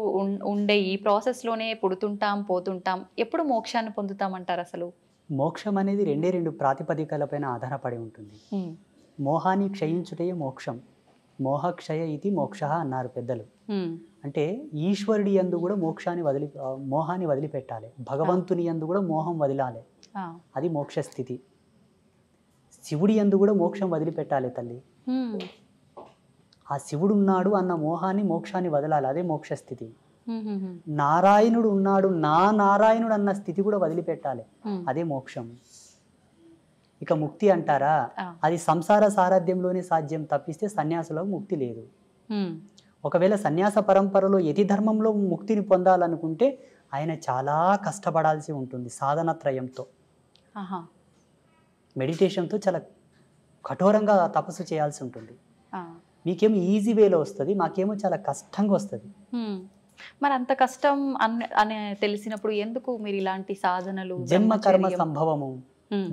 ఉండే ఈ ప్రాసెస్లోనే పుడుతుంటాం, పోతుంటాం, ఎప్పుడు మోక్షాన్ని పొందుతామంటారు? అసలు మోక్షం అనేది 2 ప్రాతిపదికలపైన ఆధారపడి ఉంటుంది. మోహాన్ని క్షయించుటయే మోక్షం, మోహక్షయ ఇది మోక్ష అన్నారు పెద్దలు. అంటే ఈశ్వరుడి యందు కూడా మోహాన్ని వదిలిపెట్టాలి, భగవంతుని యందు కూడా మోహం వదిలాలి, అది మోక్ష స్థితి. శివుడి యందు కూడా మోక్షం వదిలిపెట్టాలి తల్లి. ఆ శివుడు ఉన్నాడు అన్న మోహాన్ని, మోక్షాన్ని వదలాలి, అదే మోక్ష స్థితి. నారాయణుడు ఉన్నాడు, నారాయణుడు అన్న స్థితి కూడా వదిలిపెట్టాలి, అదే మోక్షం. ఇక ముక్తి అంటారా, అది సంసార సారథ్యంలోనే సాధ్యం తప్పిస్తే సన్యాసులకు ముక్తి లేదు. ఒకవేళ సన్యాస పరంపరలో యతి ధర్మంలో ముక్తిని పొందాలనుకుంటే ఆయన చాలా కష్టపడాల్సి ఉంటుంది, సాధనత్రయంతో, మెడిటేషన్తో చాలా కఠోరంగా తపస్సు చేయాల్సి ఉంటుంది. మీకేమో ఈజీ వేలో వస్తుంది, మాకేమో చాలా కష్టంగా వస్తుంది. మరి అంత కష్టం అని తెలిసినప్పుడు ఎందుకు మీరు ఇలాంటి సాధనలు? జన్మకర్మ సంభవము.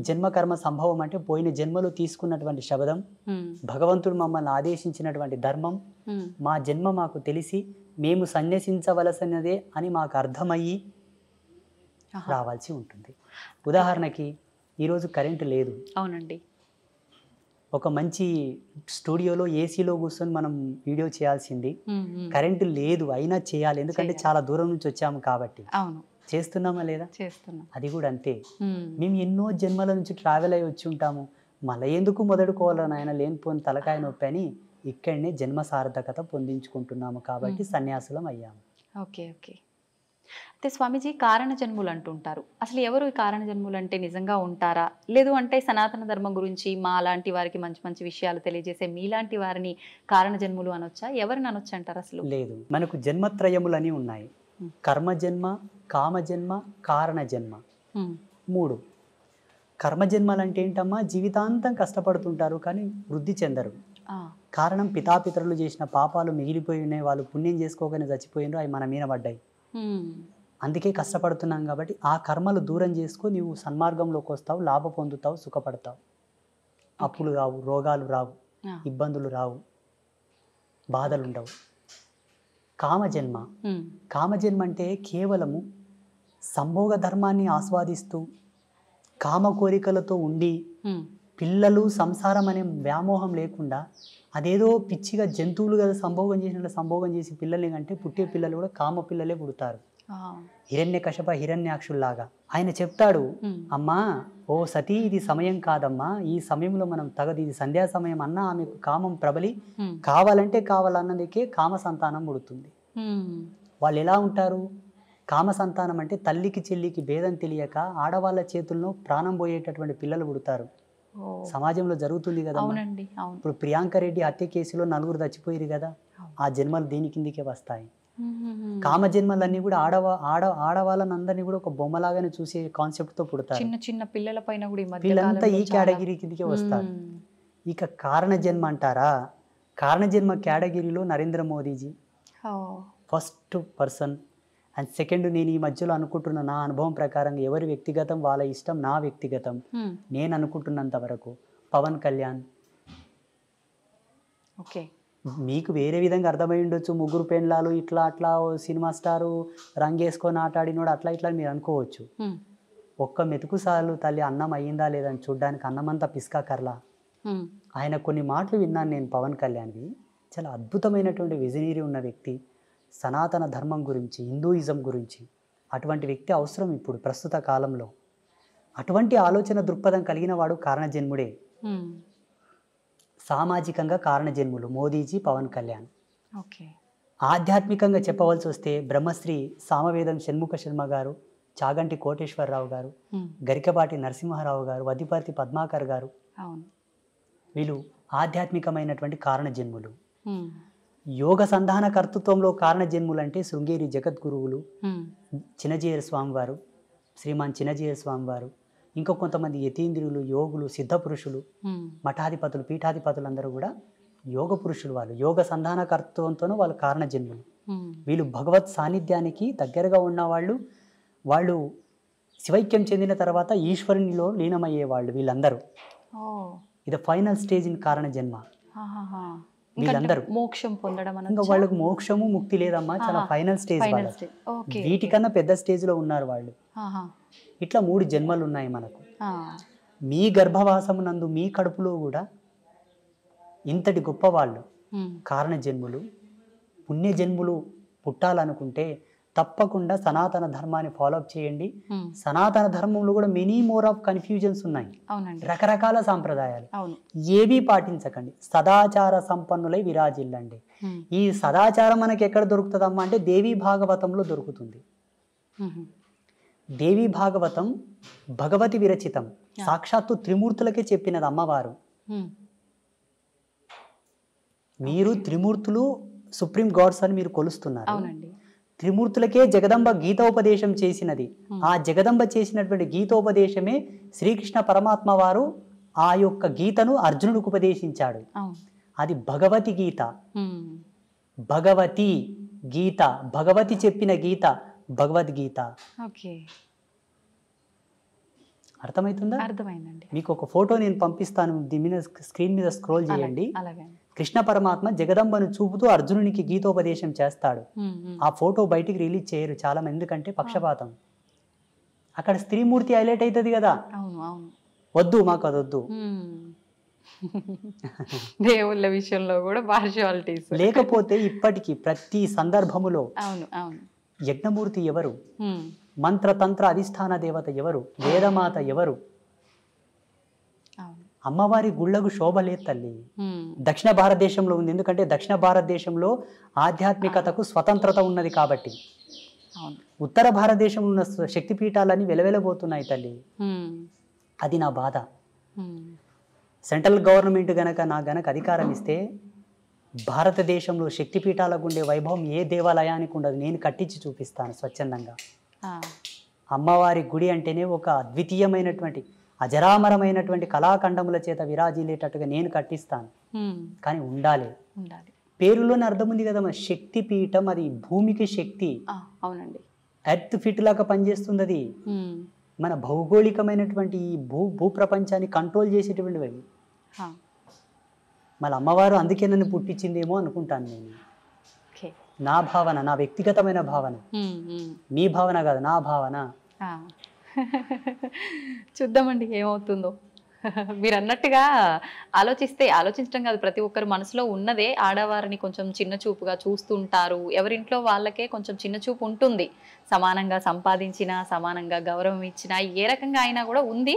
జన్మకర్మ సంభవం అంటే పోయిన జన్మలో తీసుకున్నటువంటి శబ్దం, భగవంతుడు మమ్మల్ని ఆదేశించినటువంటి ధర్మం, మా జన్మ మాకు తెలిసి మేము సన్యసించవలసినదే అని మాకు అర్థమయ్యి రావాల్సి ఉంటుంది. ఉదాహరణకి ఈరోజు కరెంటు లేదు. అవునండి. ఒక మంచి స్టూడియోలో ఏసీలో కూర్చొని మనం వీడియో చేయాల్సింది, కరెంటు లేదు అయినా చేయాలి, ఎందుకంటే చాలా దూరం నుంచి వచ్చాము కాబట్టి. చేస్తున్నామా లేదా? చేస్తున్నాం. అది కూడా అంతే. మేము ఎన్నో జన్మల నుంచి ట్రావెల్ అయ్యి వచ్చి ఉంటాము, మళ్ళీ ఎందుకు మొదలుకోవాలని ఆయన లేనిపోని తలకాయ నొప్పి అని ఇక్కడనే జన్మ సార్థకత పొందించుకుంటున్నాము కాబట్టి సన్యాసులం అయ్యాము. ఓకే. ఓకే. అయితే స్వామీజీ, కారణ జన్ములు అంటుంటారు. అసలు ఎవరు ఈ కారణ జన్ములు అంటే నిజంగా ఉంటారా? లేదు అంటే సనాతన ధర్మం గురించి మా లాంటి వారికి మంచి మంచి విషయాలు తెలియజేసే మీలాంటి వారిని కారణ జన్ములు అనొచ్చా? ఎవరిని అనొచ్చు అంటారు అసలు? లేదు, మనకు జన్మత్రయములని ఉన్నాయి. కర్మజన్మ, కామజన్మ, కారణజన్మ. ఉమ్, 3 కర్మజన్మలు అంటే ఏంటమ్మా? జీవితాంతం కష్టపడుతుంటారు కానీ వృద్ధి చెందరు. ఆ, కారణం పితాపితరులు చేసిన పాపాలు మిగిలిపోయి ఉన్నాయి, వాళ్ళు పుణ్యం చేసుకోగానే చచ్చిపోయినారు, అవి మన మీద పడ్డాయి. ఉమ్, అందుకే కష్టపడుతున్నాం కాబట్టి ఆ కర్మలు దూరం చేసుకో, నీవు సన్మార్గంలోకి వస్తావు, లాభ పొందుతావు, సుఖపడతావు. అప్పులు రావు, రోగాలు రావు, ఆ, ఇబ్బందులు రావు, బాధలు ఉండవు. కామజన్మ, ఉమ్, కామజన్మ అంటే కేవలము సంభోగ ధర్మాన్ని ఆస్వాదిస్తూ కామ కోరికలతో ఉండి ఉమ్, పిల్లలు సంసారం అనే వ్యామోహం లేకుండా అదేదో పిచ్చిగా జంతువులు కదా సంభోగం చేసినట్లు సంభోగం చేసి పిల్లల్ని కంటే పుట్టే పిల్లలు కూడా కామ పిల్లలే పుడతారు. ఆ, హిరణ్యకశప హిరణ్యాక్షుల్లాగా. ఆయన చెప్తాడు, ఉమ్, అమ్మా ఓ సతీ, ఇది సమయం కాదమ్మా, ఈ సమయంలో మనం తగదు, ఇది సంధ్యా సమయం అన్నా ఆమెకు కామం ప్రబలి ఉమ్, కావాలంటే కావాలన్నదికే కామ సంతానం పుడుతుంది. ఉమ్, వాళ్ళు ఎలా ఉంటారు? కామ సంతానం అంటే తల్లికి చెల్లికి భేదం తెలియక ఆడవాళ్ళ చేతుల్లో ప్రాణం పోయేటటువంటి పిల్లలు పుడతారు. ఓ, సమాజంలో జరుగుతుంది కదా. అవునండి, అవును. ఇప్పుడు ప్రియాంక రెడ్డి హత్య కేసులో 4 చచ్చిపోయారు కదా, ఆ జన్మలు దీని కిందికే వస్తాయి. ఉమ్, కామ జన్మలన్నీ కూడా ఆడవాళ్ళని కూడా ఒక బొమ్మలాగానే చూసే కాన్సెప్ట్తో పుడతారు. చిన్న చిన్న పిల్లల పైన కూడా ఈ మధ్య వీళ్ళంతా ఈ కాలంలో చాలా- కేటగిరీ కిందికే వస్తారు. ఉమ్, ఇక కారణ జన్మ అంటారా? కారణ జన్మ కేటగిరీలో నరేంద్ర మోదీజీ ఓ, ఫస్ట్ పర్సన్. అండ్ సెకండ్, నేను ఈ మధ్యలో అనుకుంటున్న నా అనుభవం ప్రకారంగా ఎవరి వ్యక్తిగతం వాళ్ళ ఇష్టం, నా వ్యక్తిగతం ఉమ్, నేను అనుకుంటున్నంత వరకు పవన్ కళ్యాణ్. ఓకే. మీకు వేరే విధంగా అర్థమై ఉండొచ్చు, 3 పెండ్లాలు ఇట్లా అట్లా, ఓ సినిమా స్టారు రంగేసుకొని ఆటాడినోడు అట్లా ఇట్లా మీరు అనుకోవచ్చు. ఉమ్, ఒక్క మెతుకు సార్లు తల్లి అన్నం అయ్యిందా లేదని చూడ్డానికి అన్నమంతా పిస్కా కర్లా. ఉమ్, ఆయన కొన్ని మాటలు విన్నాను నేను పవన్ కళ్యాణ్వి. చాలా అద్భుతమైనటువంటి విజనరీ ఉన్న వ్యక్తి. సనాతన ధర్మం గురించి, హిందూయిజం గురించి అటువంటి వ్యక్తి అవసరం ఇప్పుడు ప్రస్తుత కాలంలో. అటువంటి ఆలోచన దృక్పథం కలిగిన వాడు కారణజన్ముడే. ఉమ్, సామాజికంగా కారణజన్ములు మోదీజీ, పవన్ కళ్యాణ్. ఓకే. ఆధ్యాత్మికంగా చెప్పవలసి వస్తే బ్రహ్మశ్రీ సామవేదం షణ్ముఖ శర్మ గారు, చాగంటి కోటేశ్వరరావు గారు, ఉమ్, గరికపాటి నరసింహారావు గారు, వదిపర్తి పద్మాకర్ గారు, అవును. వీళ్ళు ఆధ్యాత్మికమైనటువంటి కారణజన్ములు. ఉమ్, యోగ సంధాన కర్తృత్వంలో కారణజన్ములు అంటే శృంగేరి జగద్గురువులు, ఉమ్, చిన్నజీయర్ స్వామివారు, శ్రీమాన్ చిన్నజీయర్ స్వామివారు, ఇంకా కొంతమంది యతీంద్రులు, యోగులు, సిద్ధపురుషులు, ఉమ్, మఠాధిపతులు, పీఠాధిపతులు అందరూ కూడా యోగ పురుషులు. వాళ్ళు యోగ సంధాన కర్తృత్వంతోనూ వాళ్ళు కారణజన్ములు. ఉమ్, వీళ్ళు భగవత్ సాన్నిధ్యానికి దగ్గరగా ఉన్నవాళ్ళు. వాళ్ళు శివైక్యం చెందిన తర్వాత ఈశ్వరునిలో లీనమయ్యేవాళ్ళు వీళ్ళందరూ. ఓ, ఇది ఫైనల్ స్టేజ్ ఇన్ కారణ జన్మ. ఆహాహా. వీళ్ళందరూ మోక్షం పొందడం ఇంకా అనొచ్చా? వాళ్ళకు మోక్షము ముక్తి లేదమ్మా, చాలా final stage. Final stage. Okay. వీటికన్నా పెద్ద స్టేజ్లో ఉన్నారు వాళ్ళు. ఆహా. ఇట్లా 3 జన్మలు ఉన్నాయి మనకు. ఆ, మీ గర్భవాసమునందు మీ కడుపులో కూడా ఇంతటి గొప్పవాళ్ళు ఉమ్, కారణ జన్ములు. పుణ్యజన్ములు పుట్టాలనుకుంటే తప్పకుండా సనాతన ధర్మాన్ని ఫాలోఅప్ చేయండి. ఉమ్, సనాతన ధర్మంలో కూడా మెనీ మోర్ ఆఫ్ కన్ఫ్యూజన్స్ ఉన్నాయి, అవునండి, రకరకాల సాంప్రదాయాలు. అవును. ఏవీ పాటించకండి, సదాచార సంపన్నులై విరాజిల్లండి. ఉమ్, ఈ సదాచారం మనకి ఎక్కడ దొరుకుతుందమ్మా అంటే దేవీ భాగవతంలో దొరుకుతుంది. ఉమ్, దేవీ భాగవతం భగవతి విరచితం, సాక్షాత్తు త్రిమూర్తులకే చెప్పినది అమ్మవారు. ఉమ్, మీరు త్రిమూర్తులు సుప్రీం గాడ్స్ అని మీరు కొలుస్తున్నారు. అవునండి. త్రిమూర్తులకే జగదంబ గీతోపదేశం చేసినది. ఆ జగదంబ చేసినటువంటి గీతోపదేశమే శ్రీకృష్ణ పరమాత్మ వారు ఆ యొక్క గీతను అర్జునుడికి ఉపదేశించాడు. అవును. అది భగవతి గీత. ఉమ్, భగవతి గీత, భగవతి చెప్పిన గీత భగవద్గీత. ఓకే, అర్థమవుతుందా? అర్థమైందండి. మీకు ఒక ఫోటో నేను పంపిస్తాను, దీని మీద స్క్రీన్ మీద స్క్రోల్ చేయండి. అలాగే. కృష్ణ పరమాత్మ జగదంబను చూపుతూ అర్జునునికి గీతోపదేశం చేస్తాడు. ఉమ్, ఉమ్, ఆ ఫోటో బయటికి రిలీజ్ చేయరు చాలా మంది, ఎందుకంటే పక్షపాతం. అక్కడ స్త్రీమూర్తి హైలైట్ అవుతుంది కదా. అవును, అవును. వద్దు, మాకు అది వద్దు. దేవుళ్ళ విషయంలో కూడా పార్షియాలిటీస్. లేకపోతే ఇప్పటికీ ప్రతి సందర్భములో అవును, అవును. యజ్ఞమూర్తి ఎవరు, ఉమ్, మంత్రతంత్ర అధిష్టాన దేవత ఎవరు, వేదమాత ఎవరు? అవును. అమ్మవారి గుళ్ళకు శోభ లేదు తల్లి. ఉమ్, దక్షిణ భారతదేశంలో ఉంది, ఎందుకంటే దక్షిణ భారతదేశంలో ఆధ్యాత్మికతకు స్వతంత్రత ఉన్నది కాబట్టి. అవును. ఉత్తర భారతదేశంలో ఉన్న శక్తిపీఠాలన్నీ వెలవెలబోతున్నాయి తల్లి. ఉమ్, అది నా బాధ. ఉమ్, సెంట్రల్ గవర్నమెంట్ గనక అధికారం ఇస్తే భారతదేశంలో శక్తిపీఠాలకు ఉండే వైభవం ఏ దేవాలయానికి ఉండదు. నేను కట్టించి చూపిస్తాను స్వచ్ఛందంగా. అమ్మవారి గుడి అంటేనే ఒక అద్వితీయమైనటువంటి అజరామరమైనటువంటి కళాఖండముల చేత విరాజిల్లేటట్టుగా నేను కట్టిస్తాను. కానీ ఉండాలి. పేరులోనే అర్థం ఉంది కదమ్మా, శక్తి పీఠం. అది భూమికి శక్తి. అవునండి. ఎర్త్ ఫిట్ లాగా పనిచేస్తుంది అది. మన భౌగోళికమైనటువంటి ఈ భూప్రపంచాన్ని కంట్రోల్ చేసేటువంటివి. మళ్ళీ అమ్మవారు అందుకే నన్ను పుట్టించిందేమో అనుకుంటాను నేను. నా భావన, నా వ్యక్తిగతమైన భావన. మీ భావన కాదు, నా భావన. చూద్దామండి ఏమవుతుందో. మీరు అన్నట్టుగా ఆలోచించడం కాదు, ప్రతి ఒక్కరు మనసులో ఉన్నదే. ఆడవారిని కొంచెం చిన్న చూపుగా చూస్తుంటారు. ఎవరింట్లో వాళ్ళకే కొంచెం చిన్న చూపు ఉంటుంది. సమానంగా సంపాదించినా, సమానంగా గౌరవం ఇచ్చినా, ఏ రకంగా అయినా కూడా ఉంది.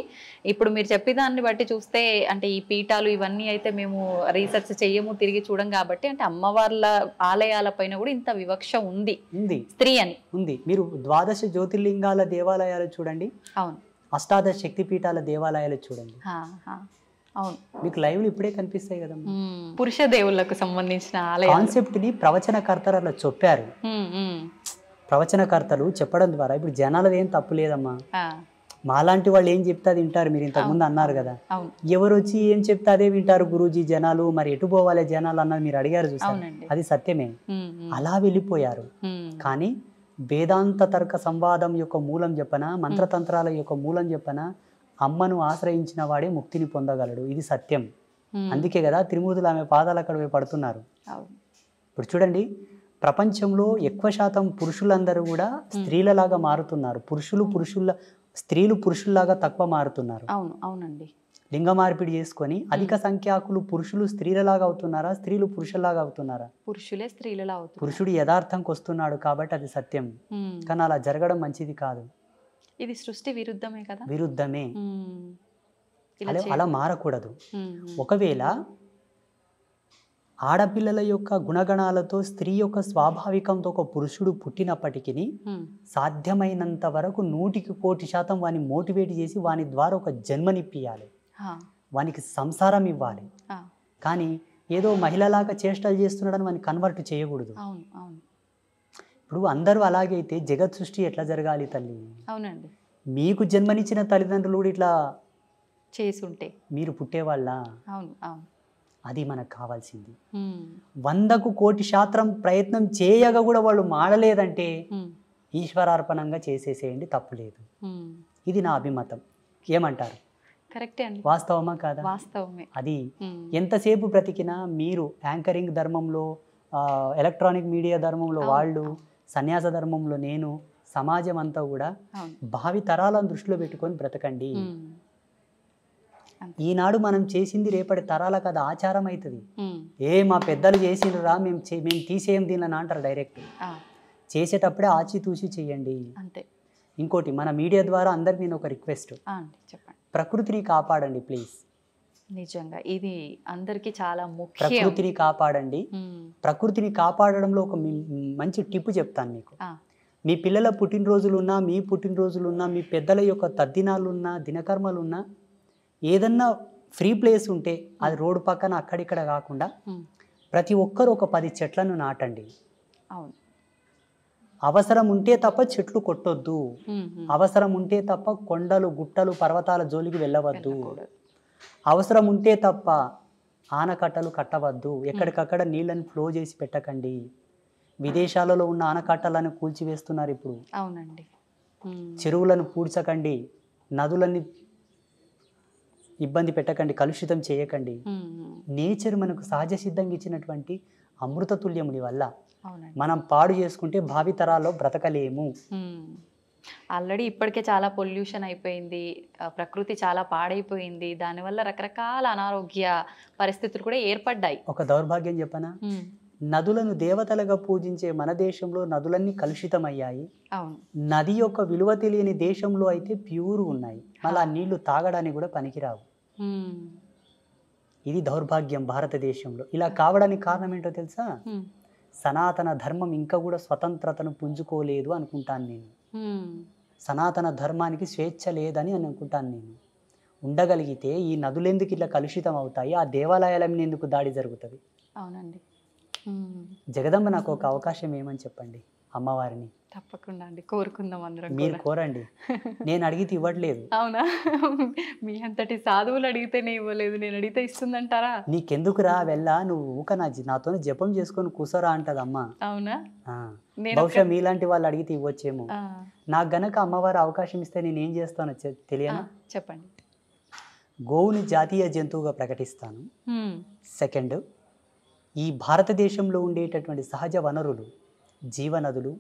ఇప్పుడు మీరు చెప్పేదాన్ని బట్టి చూస్తే అంటే ఈ పీఠాలు ఇవన్నీ అయితే మేము రీసెర్చ్ చెయ్యము, తిరిగి చూడం కాబట్టి అంటే అమ్మవార్ల ఆలయాల పైన కూడా ఇంత వివక్ష ఉంది స్త్రీ అని ఉంది. మీరు ద్వాదశ జ్యోతిర్లింగాల దేవాలయాలు చూడండి, అవును, అష్టాదశ శక్తిపీఠాల దేవాలయాలు చూడండి, అవును, మీకు లైవ్లు ఇప్పుడే కనిపిస్తాయి కదా. పురుష దేవుళ్ళకు సంబంధించిన ఆలయం కాన్సెప్ట్ ని ప్రవచనకర్తలు అలా చెప్పారు. ప్రవచనకర్తలు చెప్పడం ద్వారా ఇప్పుడు జనాలది ఏం తప్పు లేదమ్మా. మాలాంటి వాళ్ళు ఏం చెప్తే అది వింటారు. మీరు ఇంతకుముందు అన్నారు కదా, ఎవరు వచ్చి ఏం చెప్తే అదే వింటారు గురూజీ జనాలు. మరి ఎటు పోవాలి జనాలు అన్నది మీరు అడిగారు చూసారు, అది సత్యమే. అలా వెళ్ళిపోయారు. కానీ వేదాంత తర్క సంవాదం యొక్క మూలం చెప్పన, మంత్రతంత్రాల యొక్క మూలం చెప్పన, అమ్మను ఆశ్రయించిన వాడే ముక్తిని పొందగలడు. ఇది సత్యం. అందుకే కదా త్రిమూర్తులు ఆమె పాదాలు అక్కడ పోయి పడుతున్నారు. ఇప్పుడు చూడండి, ప్రపంచంలో ఎక్కువ శాతం పురుషులందరూ కూడా స్త్రీలలాగా మారుతున్నారు. స్త్రీలు పురుషుల్లాగా తక్కువ మారుతున్నారు. అవును, అవునండి. లింగ మార్పిడి చేసుకొని అధిక సంఖ్యాకులు పురుషులు స్త్రీలలాగా అవుతున్నారా, స్త్రీలు పురుషుల్లాగా అవుతున్నారా? పురుషులే స్త్రీలలా అవుతున్నారు. పురుషుడు యథార్థంకి వస్తున్నాడు కాబట్టి అది సత్యం. కానీ అలా జరగడం మంచిది కాదు. ఇది సృష్టి విరుద్ధమే కదా. విరుద్ధమే. అలా మారకూడదు. ఒకవేళ ఆడపిల్లల యొక్క గుణగణాలతో స్త్రీ యొక్క స్వాభావికంతో ఒక పురుషుడు పుట్టినప్పటికీ సాధ్యమైనంత వరకు 100% వాని మోటివేట్ చేసి వాని ద్వారా ఒక జన్మనిప్పియాలి, వానికి సంసారం ఇవ్వాలి. కానీ ఏదో మహిళలాగా చేష్టలు చేస్తున్నాడని వాని కన్వర్ట్ చేయకూడదు. ఇప్పుడు అందరూ అలాగే అయితే జగత్ సృష్టి ఎట్లా జరగాలి తల్లి? అవునండి. మీకు జన్మనిచ్చిన తల్లిదండ్రులు కూడా ఇట్లా చేసి ఉంటే మీరు పుట్టేవాళ్ళ? అవును, అవును. అది మనకు కావాల్సింది. 100కు 1,000,000 ప్రయత్నం చేయగా కూడా వాళ్ళు మాడలేదంటే ఈశ్వరార్పణంగా చేసేసేయండి, తప్పులేదు. ఇది నా అభిమతం. ఏమంటారు? కరెక్టే అండి. వాస్తవమా కాదా? వాస్తవమే. అది ఎంతసేపు బ్రతికినా మీరు యాంకరింగ్ ధర్మంలో, ఎలక్ట్రానిక్ మీడియా ధర్మంలో వాళ్ళు, సన్యాస ధర్మంలో నేను, సమాజం అంతా కూడా భావి తరాలను దృష్టిలో పెట్టుకొని బ్రతకండి. ఈనాడు మనం చేసింది రేపటి తరాలకు అది ఆచారం అవుతుంది. మా పెద్దలు చేసిండ్రా మేము తీసేయం దీనిని అంటారు డైరెక్ట్. చేసేటప్పుడే ఆచితూచి చెయ్యండి. అంతే. ఇంకోటి, మన మీడియా ద్వారా అందరికి నేను ఒక రిక్వెస్ట్, చెప్పండి. ప్రకృతిని కాపాడండి ప్లీజ్. నిజంగా ఇది అందరికీ చాలా ముఖ్యం. ప్రకృతిని కాపాడండి. ప్రకృతిని కాపాడడంలో ఒక మంచి టిప్ చెప్తాను మీకు. మీ పిల్లల పుట్టినరోజులున్నా, మీ పుట్టినరోజులున్నా, మీ పెద్దల యొక్క తద్దినాలున్నా, దినకర్మలున్నా, ఏదన్నా ఫ్రీ ప్లేస్ ఉంటే అది రోడ్డు పక్కన అక్కడిక్కడ కాకుండా ప్రతి ఒక్కరు ఒక 10 చెట్లను నాటండి. అవును. అవసరం ఉంటే తప్ప చెట్లు కొట్టొద్దు. అవసరం ఉంటే తప్ప కొండలు, గుట్టలు, పర్వతాల జోలికి వెళ్ళవద్దు. అవసరం ఉంటే తప్ప ఆనకట్టలు కట్టవద్దు. ఎక్కడికక్కడ నీళ్ళని ఫ్లో చేసి పెట్టకండి. విదేశాలలో ఉన్న ఆనకట్టలను కూల్చివేస్తున్నారు ఇప్పుడు. అవునండి. చెరువులను పూడ్చకండి, నదులని ఇబ్బంది పెట్టకండి, కలుషితం చేయకండి. నేచర్ మనకు సహజ సిద్ధంగా ఇచ్చినటువంటి అమృత తుల్యముడి వల్ల మనం పాడు చేసుకుంటే భావి తరాల్లో బ్రతకలేము. ఆల్రెడీ ఇప్పటికే చాలా పొల్యూషన్ అయిపోయింది, ప్రకృతి చాలా పాడైపోయింది. దానివల్ల రకరకాల అనారోగ్య పరిస్థితులు కూడా ఏర్పడ్డాయి. ఒక దౌర్భాగ్యం చెప్పనా, నదులను దేవతలుగా పూజించే మన దేశంలో నదులన్నీ కలుషితమయ్యాయి. నది యొక్క విలువ తెలియని దేశంలో అయితే ప్యూర్ ఉన్నాయి. మళ్ళీ ఆ నీళ్లు తాగడానికి కూడా పనికిరావు. ఇది దౌర్భాగ్యం భారతదేశంలో. ఇలా కావడానికి కారణం ఏంటో తెలుసా? సనాతన ధర్మం ఇంకా కూడా స్వతంత్రతను పుంజుకోలేదు అనుకుంటాను నేను. సనాతన ధర్మానికి స్వేచ్ఛ లేదని అనుకుంటాను నేను. ఉండగలిగితే ఈ నదులెందుకు ఇట్లా కలుషితం అవుతాయి? ఆ దేవాలయాల మీద ఎందుకు దాడి జరుగుతుంది? అవునండి. జగదంబ నాకు ఒక అవకాశం ఏమని చెప్పండి అమ్మవారిని. తప్పకుండా అండి, కోరుకుందాం అందరం మీరు కూడా. కోరండి, నేను అడిగితే ఇవ్వట్లేదు. అవునా? మీ అంతటి సాధువులు అడిగితేనే ఇవ్వలేదు, నేను అడిగితే ఇస్తుందంటారా? నీకెందుకురా వెళ్ళా, నువ్వు ఊక నాతో జపం చేసుకొని కూసోరా అంటది అమ్మ. అవునా? ఆ, నేను బహుశా మీలాంటి వాళ్ళు అడిగితే ఇవ్వచ్చేమో. నాకు గనక అమ్మవారు అవకాశం ఇస్తే నేను ఏం చేస్తానో తెలియనా? చెప్పండి. గోవుని జాతీయ జంతువుగా ప్రకటిస్తాను. సెకండ్, ఈ భారతదేశంలో ఉండేటటువంటి సహజ వనరులు, జీవనదులు,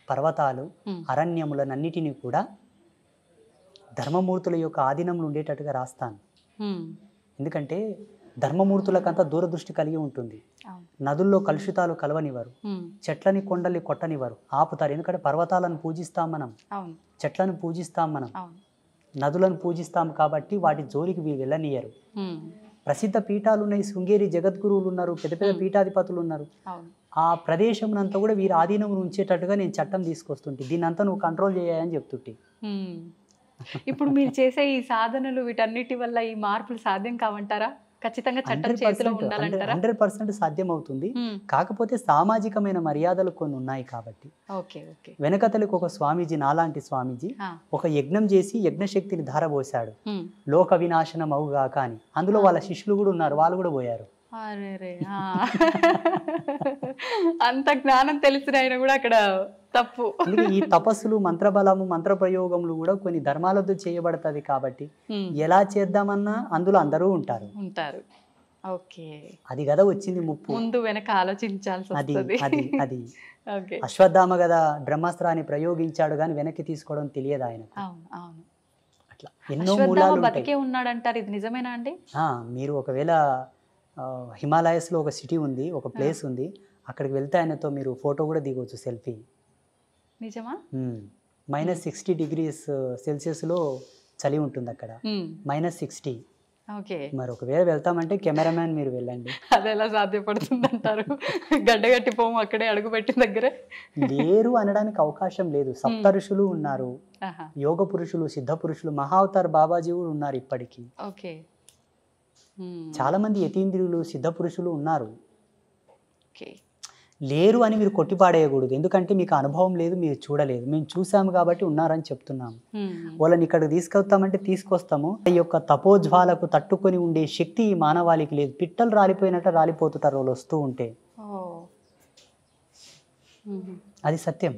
పర్వతాలు, అరణ్యములనన్నిటినీ కూడా ధర్మమూర్తుల యొక్క ఆధీనంలో ఉండేటట్టుగా రాస్తాను. ఎందుకంటే ధర్మమూర్తులకంతా దూరదృష్టి కలిగి ఉంటుంది. నదుల్లో కలుషితాలు కలవనివ్వరు, చెట్లని కొండల్ని కొట్టనివ్వరు, ఆపుతారు. ఎందుకంటే పర్వతాలను పూజిస్తాం మనం, చెట్లను పూజిస్తాం మనం, నదులను పూజిస్తాం కాబట్టి వాటి జోలికి వీళ్ళు వెళ్ళనియరు. ప్రసిద్ధ పీఠాలు ఉన్నాయి, శృంగేరి జగద్గురువులు ఉన్నారు, పెద్ద పెద్ద పీఠాధిపతులు ఉన్నారు. ఆ ప్రదేశం అంతా కూడా వీరి ఆధీనంలో ఉంచేటట్టుగా నేను చట్టం తీసుకొస్తుంటే, దీన్ని అంతా నువ్వు కంట్రోల్ చేయాలని చెప్తుంటే. ఇప్పుడు మీరు చేసే ఈ సాధనలు వీటన్నిటి వల్ల ఈ మార్పులు సాధ్యం కావంటారా? ఖచ్చితంగా చట్టం చేతిలో ఉండాలంటారా? 100% సాధ్యం అవుతుంది. కాకపోతే సామాజికమైన మర్యాదలు కొన్ని ఉన్నాయి కాబట్టి. వెనకతలకు ఒక స్వామీజీ, నాలాంటి స్వామీజీ ఒక యజ్ఞం చేసి యజ్ఞశక్తిని ధారపోసాడు, లోక వినాశనం అవుగాక అని. అందులో వాళ్ళ శిష్యులు కూడా ఉన్నారు, వాళ్ళు కూడా పోయారు. అంత జ్ఞానం తెలిసిన ఆయన కూడా అక్కడ తప్పు. ఈ తపస్సులు, మంత్రబలము, మంత్ర ప్రయోగములు కూడా కొన్ని ధర్మాలతో చేయబడతాది కాబట్టి ఎలా చేద్దామన్నా అందులో అందరూ ఉంటారు. అది కదా వచ్చింది ముప్పు, ముందు వెనక ఆలోచించాల్సి. అది అశ్వత్థామ కదా బ్రహ్మాస్త్రాన్ని ప్రయోగించాడు కానీ వెనక్కి తీసుకోవడం తెలియదు ఆయన. అట్లా ఎన్నో మూలాలు బతికే ఉన్నాడంటారు, ఇది నిజమేనా అండి? మీరు ఒకవేళ హిమాలయస్లో ఒక సిటీ ఉంది, ఒక ప్లేస్ ఉంది, అక్కడికి వెళ్తే ఆయనతో మీరు ఫోటో కూడా దిగవచ్చు, సెల్ఫీ. నిజమా? -60 degrees సెల్సియస్లో చలి ఉంటుంది అక్కడ, -60. మరి ఒకవేళ వెళ్తామంటే కెమెరామ్యాన్ మీరు వెళ్ళండి. అది ఎలా సాధ్యపడుతుంది అంటారు? గడ్డగట్టి పోము అక్కడే అడుగు పెట్టిన దగ్గరే. లేరు అనడానికి అవకాశం లేదు. సప్త ఋషులు ఉన్నారు, యోగ పురుషులు, సిద్ధ పురుషులు, మహావతార్ బాబాజీ కూడా ఉన్నారు ఇప్పటికీ. చాలా మంది యతీంద్రియులు, సిద్ధ పురుషులు ఉన్నారు. లేరు అని మీరు కొట్టిపాడేయకూడదు, ఎందుకంటే మీకు అనుభవం లేదు, మీరు చూడలేదు. మేము చూసాము కాబట్టి ఉన్నారని చెప్తున్నాము. వాళ్ళని ఇక్కడికి తీసుకొస్తామంటే తీసుకొస్తాము. ఈ యొక్క తపోజ్వాలకు తట్టుకొని ఉండే శక్తి ఈ మానవాళికి లేదు. పిట్టలు రాలిపోయినట్టు రాలిపోతుంటారు వాళ్ళు వస్తూ ఉంటే. అది సత్యం.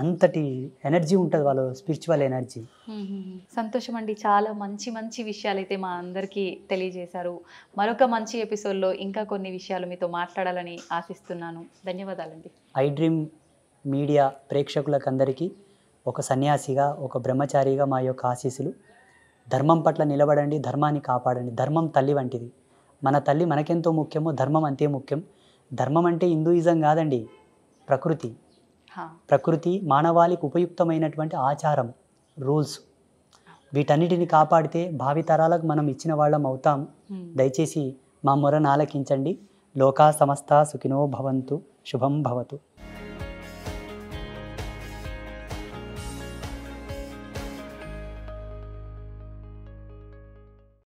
అంతటి ఎనర్జీ ఉంటుంది వాళ్ళు, స్పిరిచువల్ ఎనర్జీ. సంతోషం అండి, చాలా మంచి మంచి విషయాలు అయితే మా అందరికీ తెలియజేశారు. మరొక మంచి ఎపిసోడ్లో ఇంకా కొన్ని విషయాలు మీతో మాట్లాడాలని ఆశిస్తున్నాను. ధన్యవాదాలండి. ఐ డ్రీమ్ మీడియా ప్రేక్షకులకు అందరికీ ఒక సన్యాసిగా, ఒక బ్రహ్మచారిగా మా యొక్క ఆశీస్సులు. ధర్మం పట్ల నిలబడండి, ధర్మాన్ని కాపాడండి. ధర్మం తల్లి వంటిది. మన తల్లి మనకెంతో ముఖ్యమో ధర్మం అంతే ముఖ్యం. ధర్మం అంటే హిందూయిజం కాదండి, ప్రకృతి. ప్రకృతి మానవాళికి ఉపయుక్తమైనటువంటి ఆచారం, రూల్స్, వీటన్నిటిని కాపాడితే భావితరాలకు మనం ఇచ్చిన వాళ్ళం అవుతాం. దయచేసి మా మొరను ఆలకించండి. లోకా సమస్త సుఖినో భవంతు. శుభం భవతు.